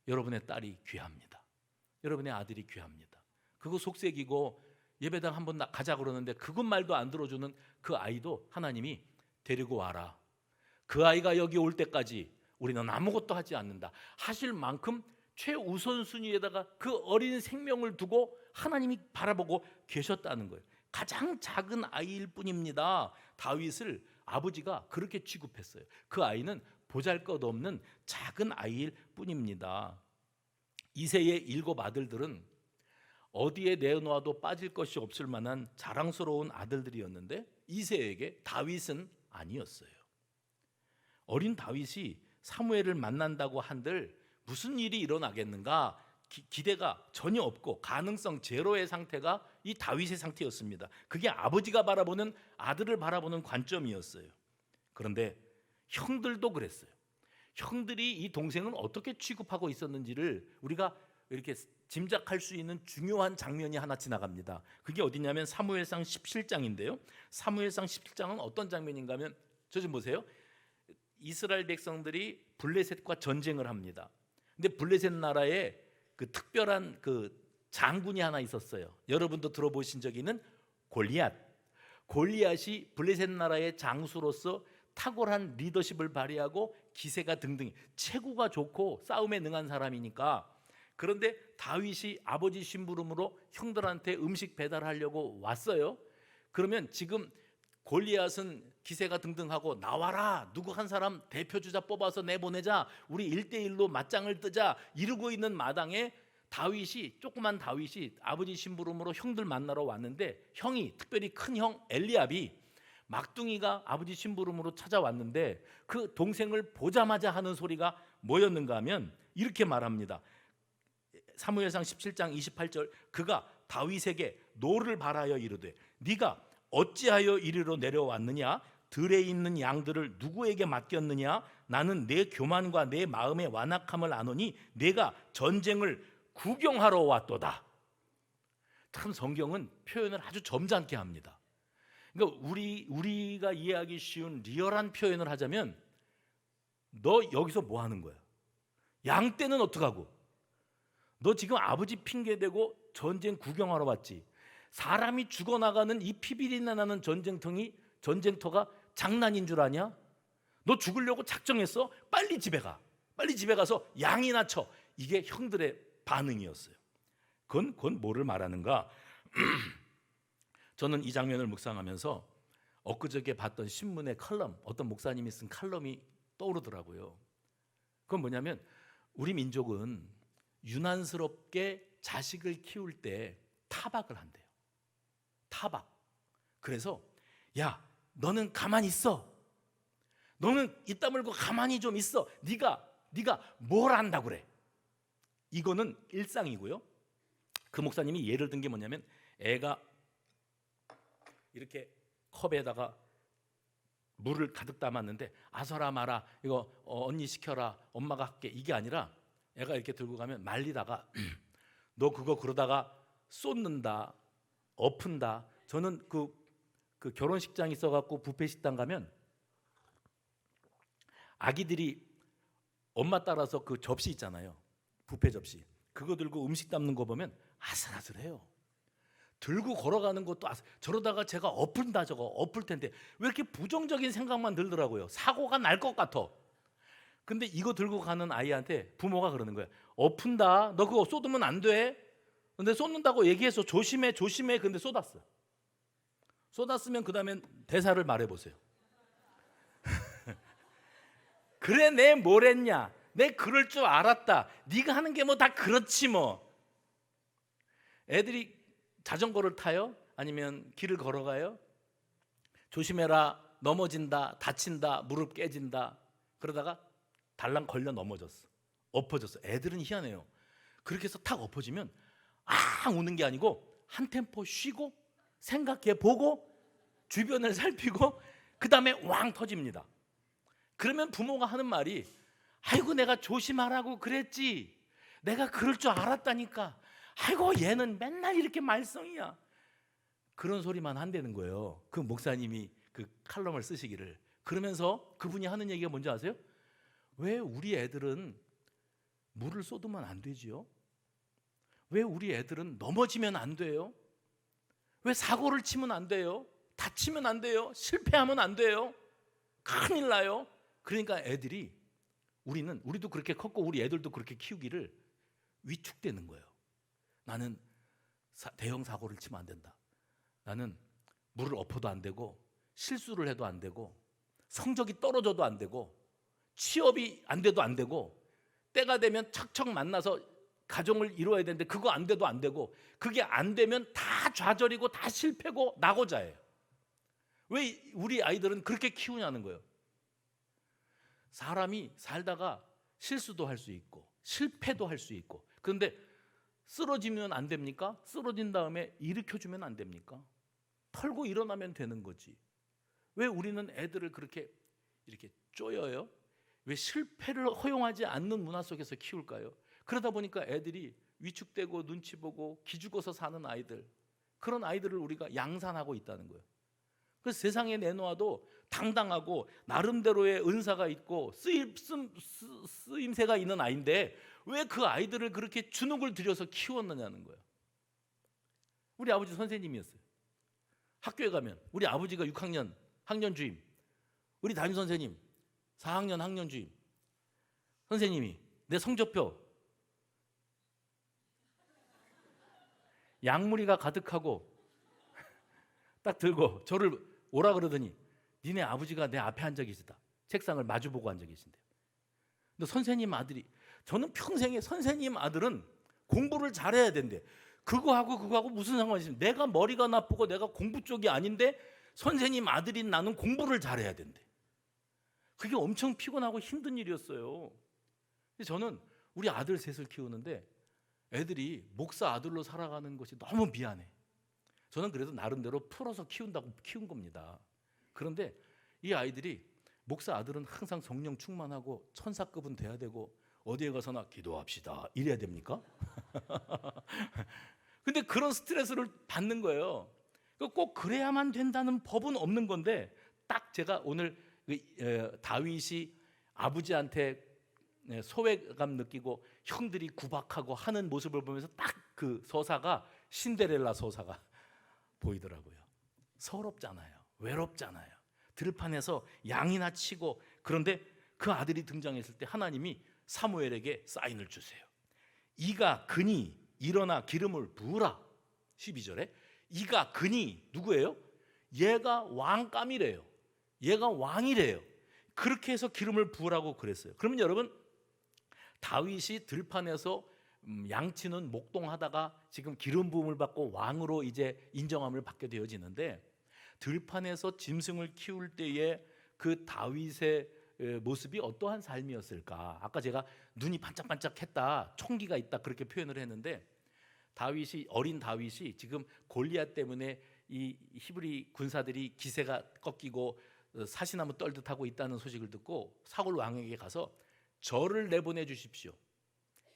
여러분의 딸이 귀합니다. 여러분의 아들이 귀합니다. 그거 속색이고 예배당 한번 가자 그러는데 그것 말도 안 들어주는 그 아이도 하나님이 데리고 와라. 그 아이가 여기 올 때까지 우리는 아무것도 하지 않는다. 하실 만큼 최우선순위에다가 그 어린 생명을 두고 하나님이 바라보고 계셨다는 거예요. 가장 작은 아이일 뿐입니다. 다윗을 아버지가 그렇게 취급했어요. 그 아이는 보잘것없는 작은 아이일 뿐입니다. 이새의 7 아들들은 어디에 내놓아도 빠질 것이 없을 만한 자랑스러운 아들들이었는데 이새에게 다윗은 아니었어요. 어린 다윗이 사무엘을 만난다고 한들 무슨 일이 일어나겠는가 기대가 전혀 없고 가능성 제로의 상태가 이 다윗의 상태였습니다. 그게 아버지가 바라보는 아들을 바라보는 관점이었어요. 그런데 형들도 그랬어요. 형들이 이 동생은 어떻게 취급하고 있었는지를 우리가 이렇게 짐작할 수 있는 중요한 장면이 하나 지나갑니다. 그게 어디냐면 사무엘상 17장인데요. 사무엘상 17장은 어떤 장면인가 하면 저 좀 보세요. 이스라엘 백성들이 블레셋과 전쟁을 합니다. 근데 블레셋 나라에 그 특별한 그 장군이 하나 있었어요. 여러분도 들어보신 적 있는 골리앗. 골리앗이 블레셋 나라의 장수로서 탁월한 리더십을 발휘하고 기세가 등등 체구가 좋고 싸움에 능한 사람이니까. 그런데 다윗이 아버지 심부름으로 형들한테 음식 배달하려고 왔어요. 그러면 지금 골리앗은 기세가 등등하고 나와라, 누구 한 사람 대표주자 뽑아서 내보내자, 우리 1대1로 맞짱을 뜨자 이러고 있는 마당에 조그만 다윗이 아버지 심부름으로 형들 만나러 왔는데 형이, 특별히 큰 형 엘리압이 막둥이가 아버지 심부름으로 찾아왔는데 그 동생을 보자마자 하는 소리가 뭐였는가 하면 이렇게 말합니다. 사무엘상 17장 28절, 그가 다윗에게 노를 바라여 이르되 네가 어찌하여 이리로 내려왔느냐? 들에 있는 양들을 누구에게 맡겼느냐? 나는 내 교만과 내 마음의 완악함을 아노니 내가 전쟁을 구경하러 왔도다. 참 성경은 표현을 아주 점잖게 합니다. 그러니까 우리가 이해하기 쉬운 리얼한 표현을 하자면 너 여기서 뭐 하는 거야? 양 떼는 어떡하고? 너 지금 아버지 핑계대고 전쟁 구경하러 왔지? 사람이 죽어나가는 이 피비린내 나는 전쟁터가 장난인 줄 아냐? 너 죽으려고 작정했어? 빨리 집에 가. 빨리 집에 가서 양이나 쳐. 이게 형들의 반응이었어요. 그건 뭐를 말하는가? 저는 이 장면을 묵상하면서 엊그저께 봤던 신문의 칼럼, 어떤 목사님이 쓴 칼럼이 떠오르더라고요. 그건 뭐냐면 우리 민족은 유난스럽게 자식을 키울 때 타박을 한대요. 타박. 그래서 야, 너는 가만히 있어. 너는 입 다물고 가만히 좀 있어. 네가 뭘 안다고 그래. 이거는 일상이고요. 그 목사님이 예를 든 게 뭐냐면 애가 이렇게 컵에다가 물을 가득 담았는데 아서라 마라, 이거 언니 시켜라, 엄마가 할게, 이게 아니라 애가 이렇게 들고 가면 말리다가 너 그거 그러다가 쏟는다, 엎은다. 저는 그 결혼식장 있어갖고 뷔페 식당 가면 아기들이 엄마 따라서 그 접시 있잖아요. 뷔페 접시. 그거 들고 음식 담는 거 보면 아슬아슬해요. 들고 걸어가는 것도 저러다가 제가 엎은다 저거 엎을 텐데 왜 이렇게 부정적인 생각만 들더라고요. 사고가 날 것 같아. 근데 이거 들고 가는 아이한테 부모가 그러는 거야. 엎은다. 너 그거 쏟으면 안 돼. 근데 쏟는다고 얘기해서 조심해 조심해. 근데 쏟았어. 쏟았으면 그 다음에 대사를 말해보세요. 그래 내 뭘 했냐. 내 그럴 줄 알았다. 네가 하는 게 뭐 다 그렇지 뭐. 애들이 자전거를 타요? 아니면 길을 걸어가요? 조심해라. 넘어진다. 다친다. 무릎 깨진다. 그러다가 달랑 걸려 넘어졌어. 엎어졌어. 애들은 희한해요. 그렇게 해서 탁 엎어지면 우는 게 아니고 한 템포 쉬고 생각해 보고 주변을 살피고 그 다음에 왕 터집니다. 그러면 부모가 하는 말이 아이고 내가 조심하라고 그랬지. 내가 그럴 줄 알았다니까. 아이고 얘는 맨날 이렇게 말썽이야. 그런 소리만 한다는 거예요. 그 목사님이 그 칼럼을 쓰시기를. 그러면서 그분이 하는 얘기가 뭔지 아세요? 왜 우리 애들은 물을 쏟으면 안 되지요? 왜 우리 애들은 넘어지면 안 돼요? 왜 사고를 치면 안 돼요? 다치면 안 돼요? 실패하면 안 돼요? 큰일 나요. 그러니까 애들이 우리도 그렇게 컸고 우리 애들도 그렇게 키우기를 위축되는 거예요. 나는 대형 사고를 치면 안 된다. 나는 물을 엎어도 안 되고 실수를 해도 안 되고 성적이 떨어져도 안 되고 취업이 안 돼도 안 되고 때가 되면 척척 만나서 가정을 이루어야 되는데 그거 안 돼도 안 되고 그게 안 되면 다 좌절이고 다 실패고 나고자예요. 왜 우리 아이들은 그렇게 키우냐는 거예요. 사람이 살다가 실수도 할 수 있고 실패도 할 수 있고 그런데 쓰러지면 안 됩니까? 쓰러진 다음에 일으켜주면 안 됩니까? 털고 일어나면 되는 거지. 왜 우리는 애들을 그렇게 이렇게 쪼여요? 왜 실패를 허용하지 않는 문화 속에서 키울까요? 그러다 보니까 애들이 위축되고 눈치 보고 기죽어서 사는 아이들, 그런 아이들을 우리가 양산하고 있다는 거예요. 그래서 세상에 내놓아도 당당하고 나름대로의 은사가 있고 쓰임새가 있는 아이인데 왜 그 아이들을 그렇게 주눅을 들여서 키웠느냐는 거예요. 우리 아버지 선생님이었어요. 학교에 가면 우리 아버지가 6학년 학년 주임, 우리 담임 선생님 4학년 학년 주임, 선생님이 내 성적표 양무리가 가득하고 딱 들고 저를 오라 그러더니 니네 아버지가 내 앞에 앉아 계시다. 책상을 마주보고 앉아 계신대요. 근데 선생님 아들이, 저는 평생에 선생님 아들은 공부를 잘해야 된대. 그거하고 무슨 상관이 있습니까? 내가 머리가 나쁘고 내가 공부 쪽이 아닌데 선생님 아들인 나는 공부를 잘해야 된대. 그게 엄청 피곤하고 힘든 일이었어요. 저는 우리 아들 셋을 키우는데 애들이 목사 아들로 살아가는 것이 너무 미안해. 저는 그래도 나름대로 풀어서 키운다고 키운 겁니다. 그런데 이 아이들이 목사 아들은 항상 성령 충만하고 천사급은 돼야 되고 어디에 가서나 기도합시다 이래야 됩니까? 근데 그런 스트레스를 받는 거예요. 꼭 그래야만 된다는 법은 없는 건데 딱 제가 오늘 다윗이 아버지한테 소외감 느끼고 형들이 구박하고 하는 모습을 보면서 딱 그 서사가 신데렐라 서사가 보이더라고요. 서럽잖아요. 외롭잖아요. 들판에서 양이나 치고, 그런데 그 아들이 등장했을 때 하나님이 사무엘에게 사인을 주세요. 이가 그니 일어나 기름을 부으라. 12절에 이가 그니 누구예요? 얘가 왕감이래요. 얘가 왕이래요. 그렇게 해서 기름을 부으라고 그랬어요. 그러면 여러분, 다윗이 들판에서 양치는 목동하다가 지금 기름 부음을 받고 왕으로 이제 인정함을 받게 되어지는데, 들판에서 짐승을 키울 때의 그 다윗의 모습이 어떠한 삶이었을까? 아까 제가 눈이 반짝반짝했다, 총기가 있다 그렇게 표현을 했는데, 어린 다윗이 지금 골리앗 때문에 이 히브리 군사들이 기세가 꺾이고 사시나무 떨듯 하고 있다는 소식을 듣고 사울 왕에게 가서 저를 내보내 주십시오.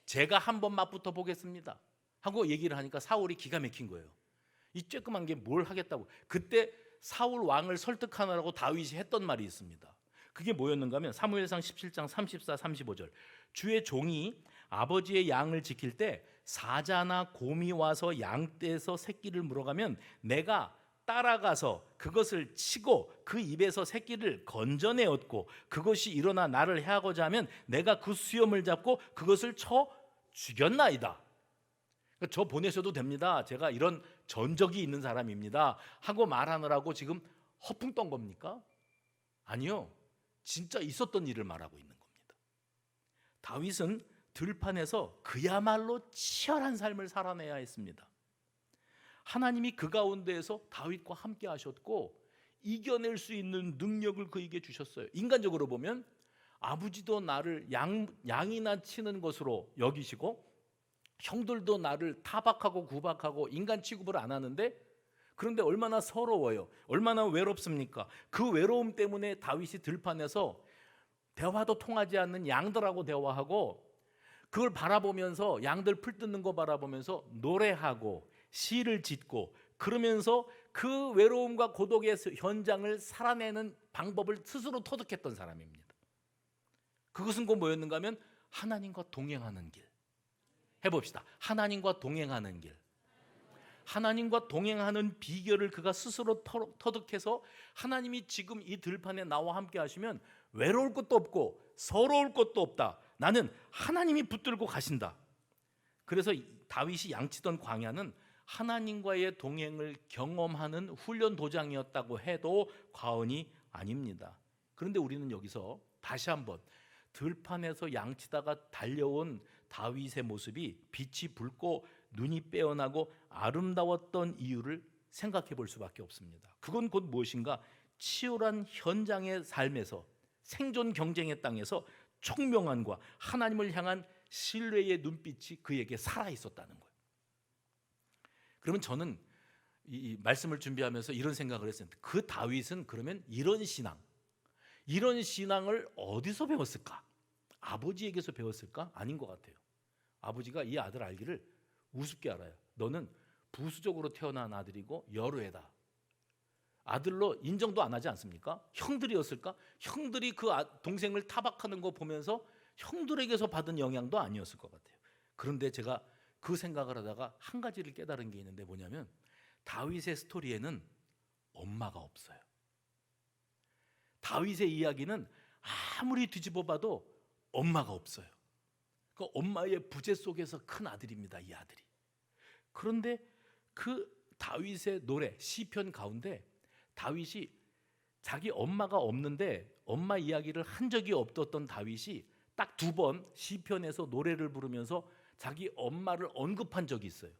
제가 한번 맞붙어 보겠습니다 하고 얘기를 하니까 사울이 기가 막힌 거예요. 이 쬐끄만 게 뭘 하겠다고. 그때 사울 왕을 설득하느라고 다윗이 했던 말이 있습니다. 그게 뭐였는가 하면 사무엘상 17장 34, 35절. 주의 종이 아버지의 양을 지킬 때 사자나 곰이 와서 양떼에서 새끼를 물어가면 내가 따라가서 그것을 치고 그 입에서 새끼를 건져내었고 그것이 일어나 나를 해하고자 하면 내가 그 수염을 잡고 그것을 쳐 죽였나이다. 저 보내셔도 됩니다. 제가 이런 전적이 있는 사람입니다 하고 말하느라고 지금 허풍 떤 겁니까? 아니요. 진짜 있었던 일을 말하고 있는 겁니다. 다윗은 들판에서 그야말로 치열한 삶을 살아내야 했습니다. 하나님이 그 가운데에서 다윗과 함께 하셨고 이겨낼 수 있는 능력을 그에게 주셨어요. 인간적으로 보면 아버지도 나를 양이나 치는 것으로 여기시고 형들도 나를 타박하고 구박하고 인간 취급을 안 하는데, 그런데 얼마나 서러워요. 얼마나 외롭습니까? 그 외로움 때문에 다윗이 들판에서 대화도 통하지 않는 양들하고 대화하고 그걸 바라보면서 양들 풀 뜯는 거 바라보면서 노래하고 시를 짓고 그러면서 그 외로움과 고독의 현장을 살아내는 방법을 스스로 터득했던 사람입니다. 그것은 곧 뭐였는가 하면 하나님과 동행하는 길. 해봅시다. 하나님과 동행하는 길. 하나님과 동행하는 비결을 그가 스스로 터득해서 하나님이 지금 이 들판에 나와 함께 하시면 외로울 것도 없고 서러울 것도 없다. 나는 하나님이 붙들고 가신다. 그래서 다윗이 양치던 광야는 하나님과의 동행을 경험하는 훈련 도장이었다고 해도 과언이 아닙니다. 그런데 우리는 여기서 다시 한번 들판에서 양치다가 달려온 다윗의 모습이 빛이 붉고 눈이 빼어나고 아름다웠던 이유를 생각해 볼 수밖에 없습니다. 그건 곧 무엇인가? 치열한 현장의 삶에서, 생존 경쟁의 땅에서 총명함과 하나님을 향한 신뢰의 눈빛이 그에게 살아 있었다는 거예요. 그러면 저는 이 말씀을 준비하면서 이런 생각을 했어요. 그 다윗은 그러면 이런 신앙을 어디서 배웠을까? 아버지에게서 배웠을까? 아닌 것 같아요. 아버지가 이 아들 알기를 우습게 알아요. 너는 부수적으로 태어난 아들이고 여루애다. 아들로 인정도 안 하지 않습니까? 형들이었을까? 형들이 그 동생을 타박하는 거 보면서 형들에게서 받은 영향도 아니었을 것 같아요. 그런데 제가 그 생각을 하다가 한 가지를 깨달은 게 있는데 뭐냐면 다윗의 스토리에는 엄마가 없어요. 다윗의 이야기는 아무리 뒤집어 봐도 엄마가 없어요. 그 엄마의 부재 속에서 큰 아들입니다, 이 아들이. 그런데 그 다윗의 노래, 시편 가운데 다윗이 자기 엄마가 없는데 엄마 이야기를 한 적이 없었던 다윗이 딱 2번 시편에서 노래를 부르면서 자기 엄마를 언급한 적이 있어요.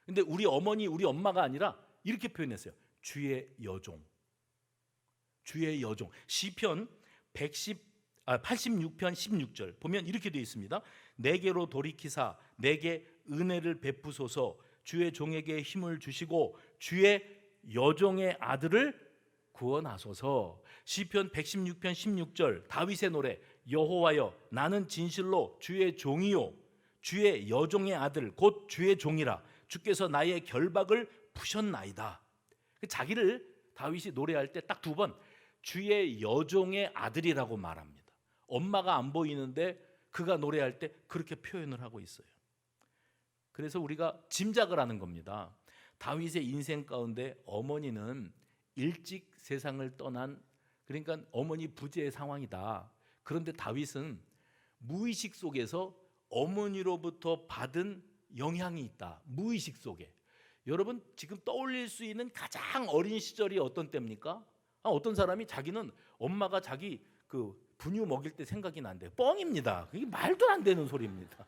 근데 우리 어머니, 우리 엄마가 아니라 이렇게 표현했어요. 주의 여종. 주의 여종. 시편 86편 16절 보면 이렇게 되어 있습니다. 내게로 돌이키사 내게 은혜를 베푸소서. 주의 종에게 힘을 주시고 주의 여종의 아들을 구원하소서. 시편 116편 16절 다윗의 노래. 여호와여 나는 진실로 주의 종이요 주의 여종의 아들 곧 주의 종이라. 주께서 나의 결박을 푸셨나이다. 자기를 다윗이 노래할 때 딱 2번 주의 여종의 아들이라고 말합니다. 엄마가 안 보이는데 그가 노래할 때 그렇게 표현을 하고 있어요. 그래서 우리가 짐작을 하는 겁니다. 다윗의 인생 가운데 어머니는 일찍 세상을 떠난, 그러니까 어머니 부재의 상황이다. 그런데 다윗은 무의식 속에서 어머니로부터 받은 영향이 있다. 무의식 속에. 여러분 지금 떠올릴 수 있는 가장 어린 시절이 어떤 때입니까? 어떤 사람이 자기는 엄마가 자기 그 분유 먹일 때 생각이 난대요. 뻥입니다. 이게 말도 안 되는 소리입니다.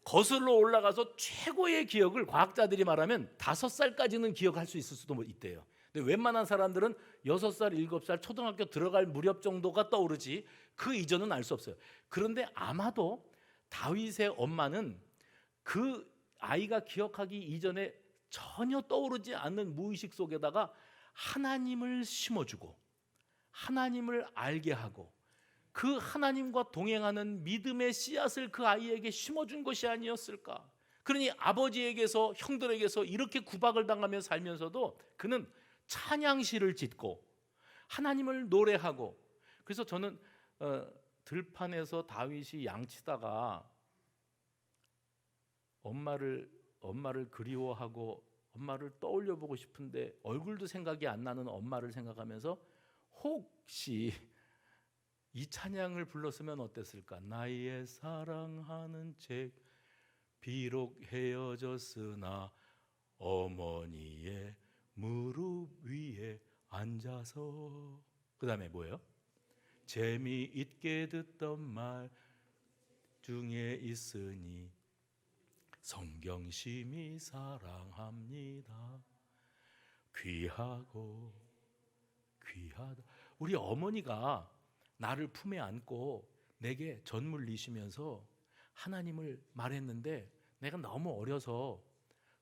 거슬러 올라가서 최고의 기억을 과학자들이 말하면 5살까지는 기억할 수 있을 수도 있대요. 근데 웬만한 사람들은 6살, 7살 초등학교 들어갈 무렵 정도가 떠오르지 그 이전은 알 수 없어요. 그런데 아마도 다윗의 엄마는 그 아이가 기억하기 이전에 전혀 떠오르지 않는 무의식 속에다가 하나님을 심어주고 하나님을 알게 하고 그 하나님과 동행하는 믿음의 씨앗을 그 아이에게 심어준 것이 아니었을까. 그러니 아버지에게서 형들에게서 이렇게 구박을 당하며 살면서도 그는 찬양시를 짓고 하나님을 노래하고. 그래서 저는 들판에서 다윗이 양치다가 엄마를 그리워하고 엄마를 떠올려 보고 싶은데 얼굴도 생각이 안 나는 엄마를 생각하면서 혹시 이 찬양을 불렀으면 어땠을까? 나의 사랑하는 책 비록 헤어졌으나 어머니의 무릎 위에 앉아서. 그 다음에 뭐예요? 재미있게 듣던 말 중에 있으니 성경심이 사랑합니다. 귀하고 귀하다. 우리 어머니가 나를 품에 안고 내게 전물리시면서 하나님을 말했는데 내가 너무 어려서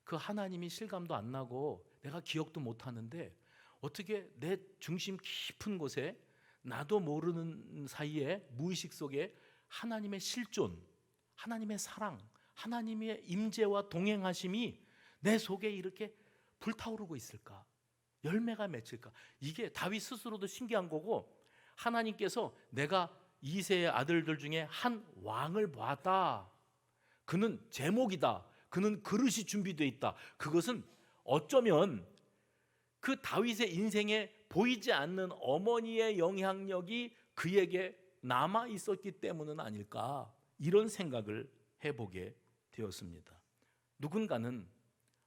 그 하나님이 실감도 안 나고 내가 기억도 못 하는데 어떻게 내 중심 깊은 곳에 나도 모르는 사이에 무의식 속에 하나님의 실존, 하나님의 사랑, 하나님의 임재와 동행하심이 내 속에 이렇게 불타오르고 있을까? 열매가 맺힐까? 이게 다윗 스스로도 신기한 거고, 하나님께서 내가 이새의 아들들 중에 한 왕을 보았다. 그는 제목이다. 그는 그릇이 준비되어 있다. 그것은 어쩌면 그 다윗의 인생에 보이지 않는 어머니의 영향력이 그에게 남아 있었기 때문은 아닐까, 이런 생각을 해보게 되었습니다. 누군가는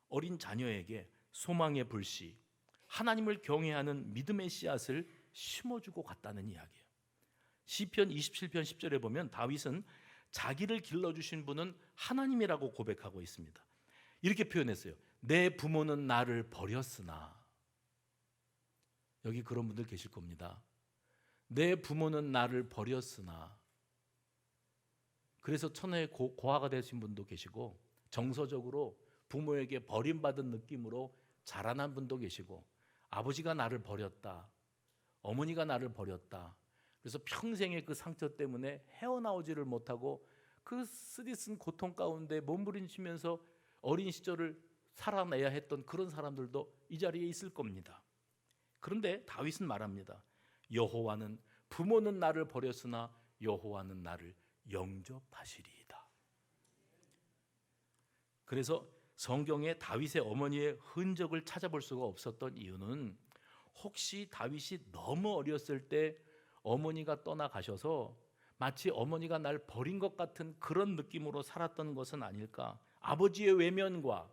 어린 자녀에게 소망의 불씨, 하나님을 경외하는 믿음의 씨앗을 심어주고 갔다는 이야기예요. 시편 27편 10절에 보면 다윗은 자기를 길러주신 분은 하나님이라고 고백하고 있습니다. 이렇게 표현했어요. 내 부모는 나를 버렸으나. 여기 그런 분들 계실 겁니다. 내 부모는 나를 버렸으나. 그래서 천하의 고아가 되신 분도 계시고, 정서적으로 부모에게 버림받은 느낌으로 자라난 분도 계시고, 아버지가 나를 버렸다, 어머니가 나를 버렸다, 그래서 평생의 그 상처 때문에 헤어나오지를 못하고 그 쓰디쓴 고통 가운데 몸부림치면서 어린 시절을 살아내야 했던 그런 사람들도 이 자리에 있을 겁니다. 그런데 다윗은 말합니다. 여호와는, 부모는 나를 버렸으나 여호와는 나를 영접하시리이다. 그래서 성경에 다윗의 어머니의 흔적을 찾아볼 수가 없었던 이유는 혹시 다윗이 너무 어렸을 때 어머니가 떠나가셔서 마치 어머니가 날 버린 것 같은 그런 느낌으로 살았던 것은 아닐까. 아버지의 외면과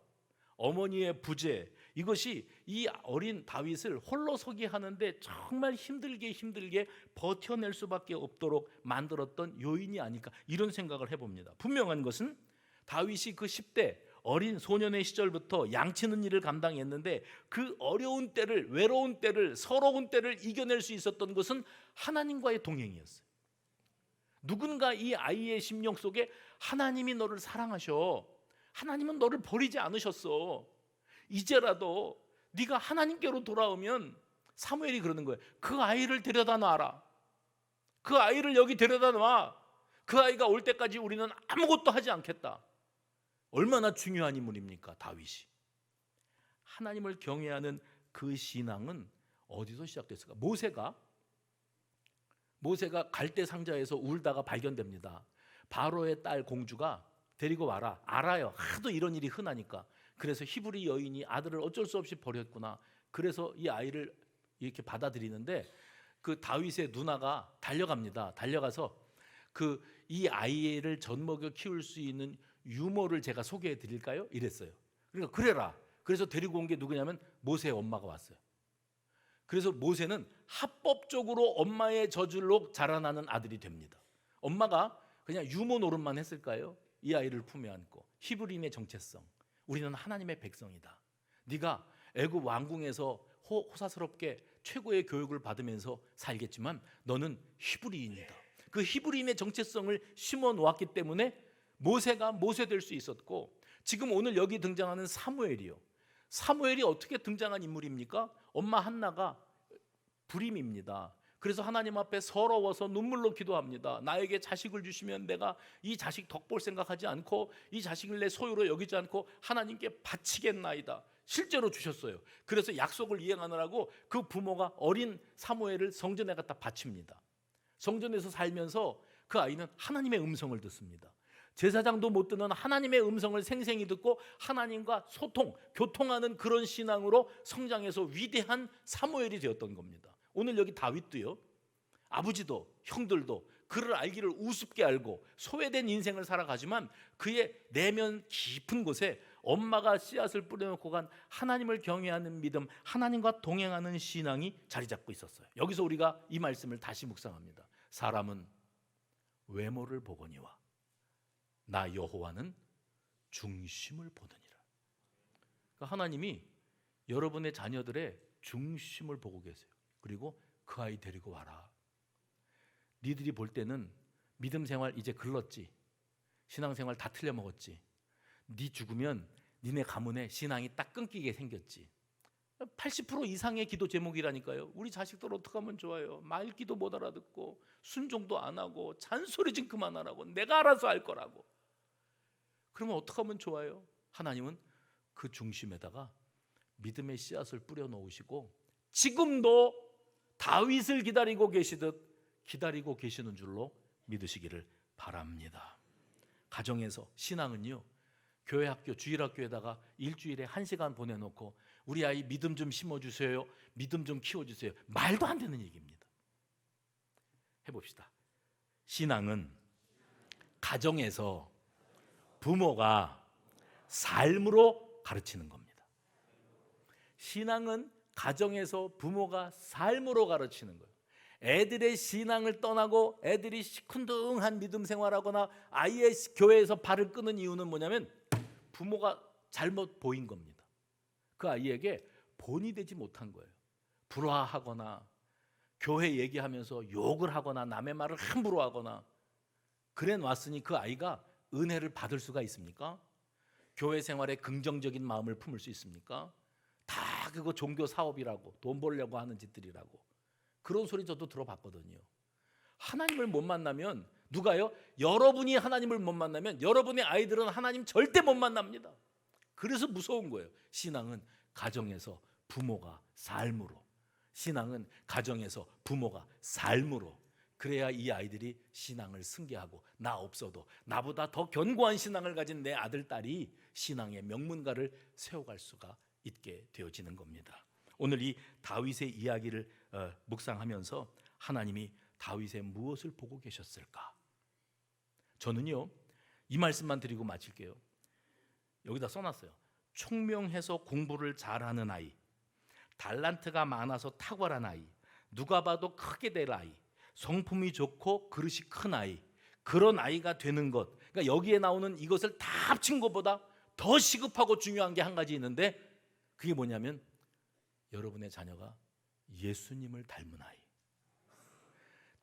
어머니의 부재, 이것이 이 어린 다윗을 홀로서기 하는데 정말 힘들게 버텨낼 수밖에 없도록 만들었던 요인이 아닐까, 이런 생각을 해봅니다. 분명한 것은 다윗이 그 10대 어린 소년의 시절부터 양치는 일을 감당했는데 그 어려운 때를, 외로운 때를, 서러운 때를 이겨낼 수 있었던 것은 하나님과의 동행이었어요. 누군가 이 아이의 심령 속에 하나님이 너를 사랑하셔, 하나님은 너를 버리지 않으셨어, 이제라도 네가 하나님께로 돌아오면, 사무엘이 그러는 거예요. 그 아이를 데려다 놔라. 그 아이를 여기 데려다 놔. 그 아이가 올 때까지 우리는 아무것도 하지 않겠다. 얼마나 중요한 인물입니까, 다윗이. 하나님을 경외하는 그 신앙은 어디서 시작됐을까? 모세가 갈대 상자에서 울다가 발견됩니다. 바로의 딸 공주가 데리고 와라. 알아요. 하도 이런 일이 흔하니까. 그래서 히브리 여인이 아들을 어쩔 수 없이 버렸구나. 그래서 이 아이를 이렇게 받아들이는데 그 다윗의 누나가 달려갑니다. 달려가서 이 아이를 젖먹여 키울 수 있는 유모를 제가 소개해 드릴까요? 이랬어요. 그러니까 그래라. 그래서 데리고 온 게 누구냐면 모세의 엄마가 왔어요. 그래서 모세는 합법적으로 엄마의 젖을로 자라나는 아들이 됩니다. 엄마가 그냥 유모 노릇만 했을까요? 이 아이를 품에 안고 히브리인의 정체성, 우리는 하나님의 백성이다. 네가 애굽 왕궁에서 호사스럽게 최고의 교육을 받으면서 살겠지만 너는 히브리인이다. 그 히브리인의 정체성을 심어 놓았기 때문에 모세가 모세될 수 있었고, 지금 오늘 여기 등장하는 사무엘이요. 사무엘이 어떻게 등장한 인물입니까? 엄마 한나가 불임입니다. 그래서 하나님 앞에 서러워서 눈물로 기도합니다. 나에게 자식을 주시면 내가 이 자식 덕볼 생각하지 않고 이 자식을 내 소유로 여기지 않고 하나님께 바치겠나이다. 실제로 주셨어요. 그래서 약속을 이행하느라고 그 부모가 어린 사무엘을 성전에 갖다 바칩니다. 성전에서 살면서 그 아이는 하나님의 음성을 듣습니다. 제사장도 못 듣는 하나님의 음성을 생생히 듣고 하나님과 소통, 교통하는 그런 신앙으로 성장해서 위대한 사무엘이 되었던 겁니다. 오늘 여기 다윗도요, 아버지도 형들도 그를 알기를 우습게 알고 소외된 인생을 살아가지만 그의 내면 깊은 곳에 엄마가 씨앗을 뿌려놓고 간 하나님을 경외하는 믿음, 하나님과 동행하는 신앙이 자리 잡고 있었어요. 여기서 우리가 이 말씀을 다시 묵상합니다. 사람은 외모를 보거니와 나 여호와는 중심을 보느니라. 그러니까 하나님이 여러분의 자녀들의 중심을 보고 계세요. 그리고 그 아이 데리고 와라. 니들이 볼 때는 믿음 생활 이제 글렀지, 신앙생활 다 틀려먹었지, 니 죽으면 니네 가문에 신앙이 딱 끊기게 생겼지. 80% 이상의 기도 제목이라니까요. 우리 자식들 어떻게 하면 좋아요? 말기도 못 알아듣고 순종도 안 하고 잔소리 좀 그만하라고, 내가 알아서 할 거라고. 그러면 어떻게 하면 좋아요? 하나님은 그 중심에다가 믿음의 씨앗을 뿌려 놓으시고 지금도 다윗을 기다리고 계시듯 기다리고 계시는 줄로 믿으시기를 바랍니다. 가정에서 신앙은요, 교회 학교, 주일학교에다가 일주일에 1시간 보내놓고 우리 아이 믿음 좀 심어주세요, 믿음 좀 키워주세요, 말도 안 되는 얘기입니다. 해봅시다. 신앙은 가정에서 부모가 삶으로 가르치는 겁니다. 신앙은 가정에서 부모가 삶으로 가르치는 거예요. 애들의 신앙을 떠나고 애들이 시큰둥한 믿음 생활하거나 아이의 교회에서 발을 끄는 이유는 뭐냐면 부모가 잘못 보인 겁니다. 그 아이에게 본이 되지 못한 거예요. 불화하거나 교회 얘기하면서 욕을 하거나 남의 말을 함부로 하거나 그래 놨으니 그 아이가 은혜를 받을 수가 있습니까? 교회 생활에 긍정적인 마음을 품을 수 있습니까? 다 그거 종교 사업이라고, 돈 벌려고 하는 짓들이라고, 그런 소리 저도 들어봤거든요. 하나님을 못 만나면, 누가요? 여러분이 하나님을 못 만나면 여러분의 아이들은 하나님 절대 못 만납니다. 그래서 무서운 거예요. 신앙은 가정에서 부모가 삶으로, 신앙은 가정에서 부모가 삶으로, 그래야 이 아이들이 신앙을 승계하고 나 없어도 나보다 더 견고한 신앙을 가진 내 아들, 딸이 신앙의 명문가를 세워갈 수가 있게 되어지는 겁니다. 오늘 이 다윗의 이야기를 묵상하면서 하나님이 다윗의 무엇을 보고 계셨을까? 저는요, 이 말씀만 드리고 마칠게요. 여기다 써놨어요. 총명해서 공부를 잘하는 아이, 달란트가 많아서 탁월한 아이, 누가 봐도 크게 될 아이, 성품이 좋고 그릇이 큰 아이, 그런 아이가 되는 것. 그러니까 여기에 나오는 이것을 다 합친 것보다 더 시급하고 중요한 게 한 가지 있는데, 그게 뭐냐면 여러분의 자녀가 예수님을 닮은 아이.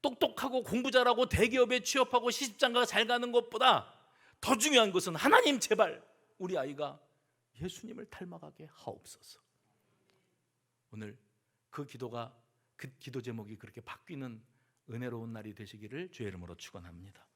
똑똑하고 공부 잘하고 대기업에 취업하고 시집장가 잘 가는 것보다 더 중요한 것은 하나님 제발 우리 아이가 예수님을 닮아가게 하옵소서. 오늘 그 기도가, 그 기도 제목이 그렇게 바뀌는 은혜로운 날이 되시기를 주의 이름으로 축원합니다.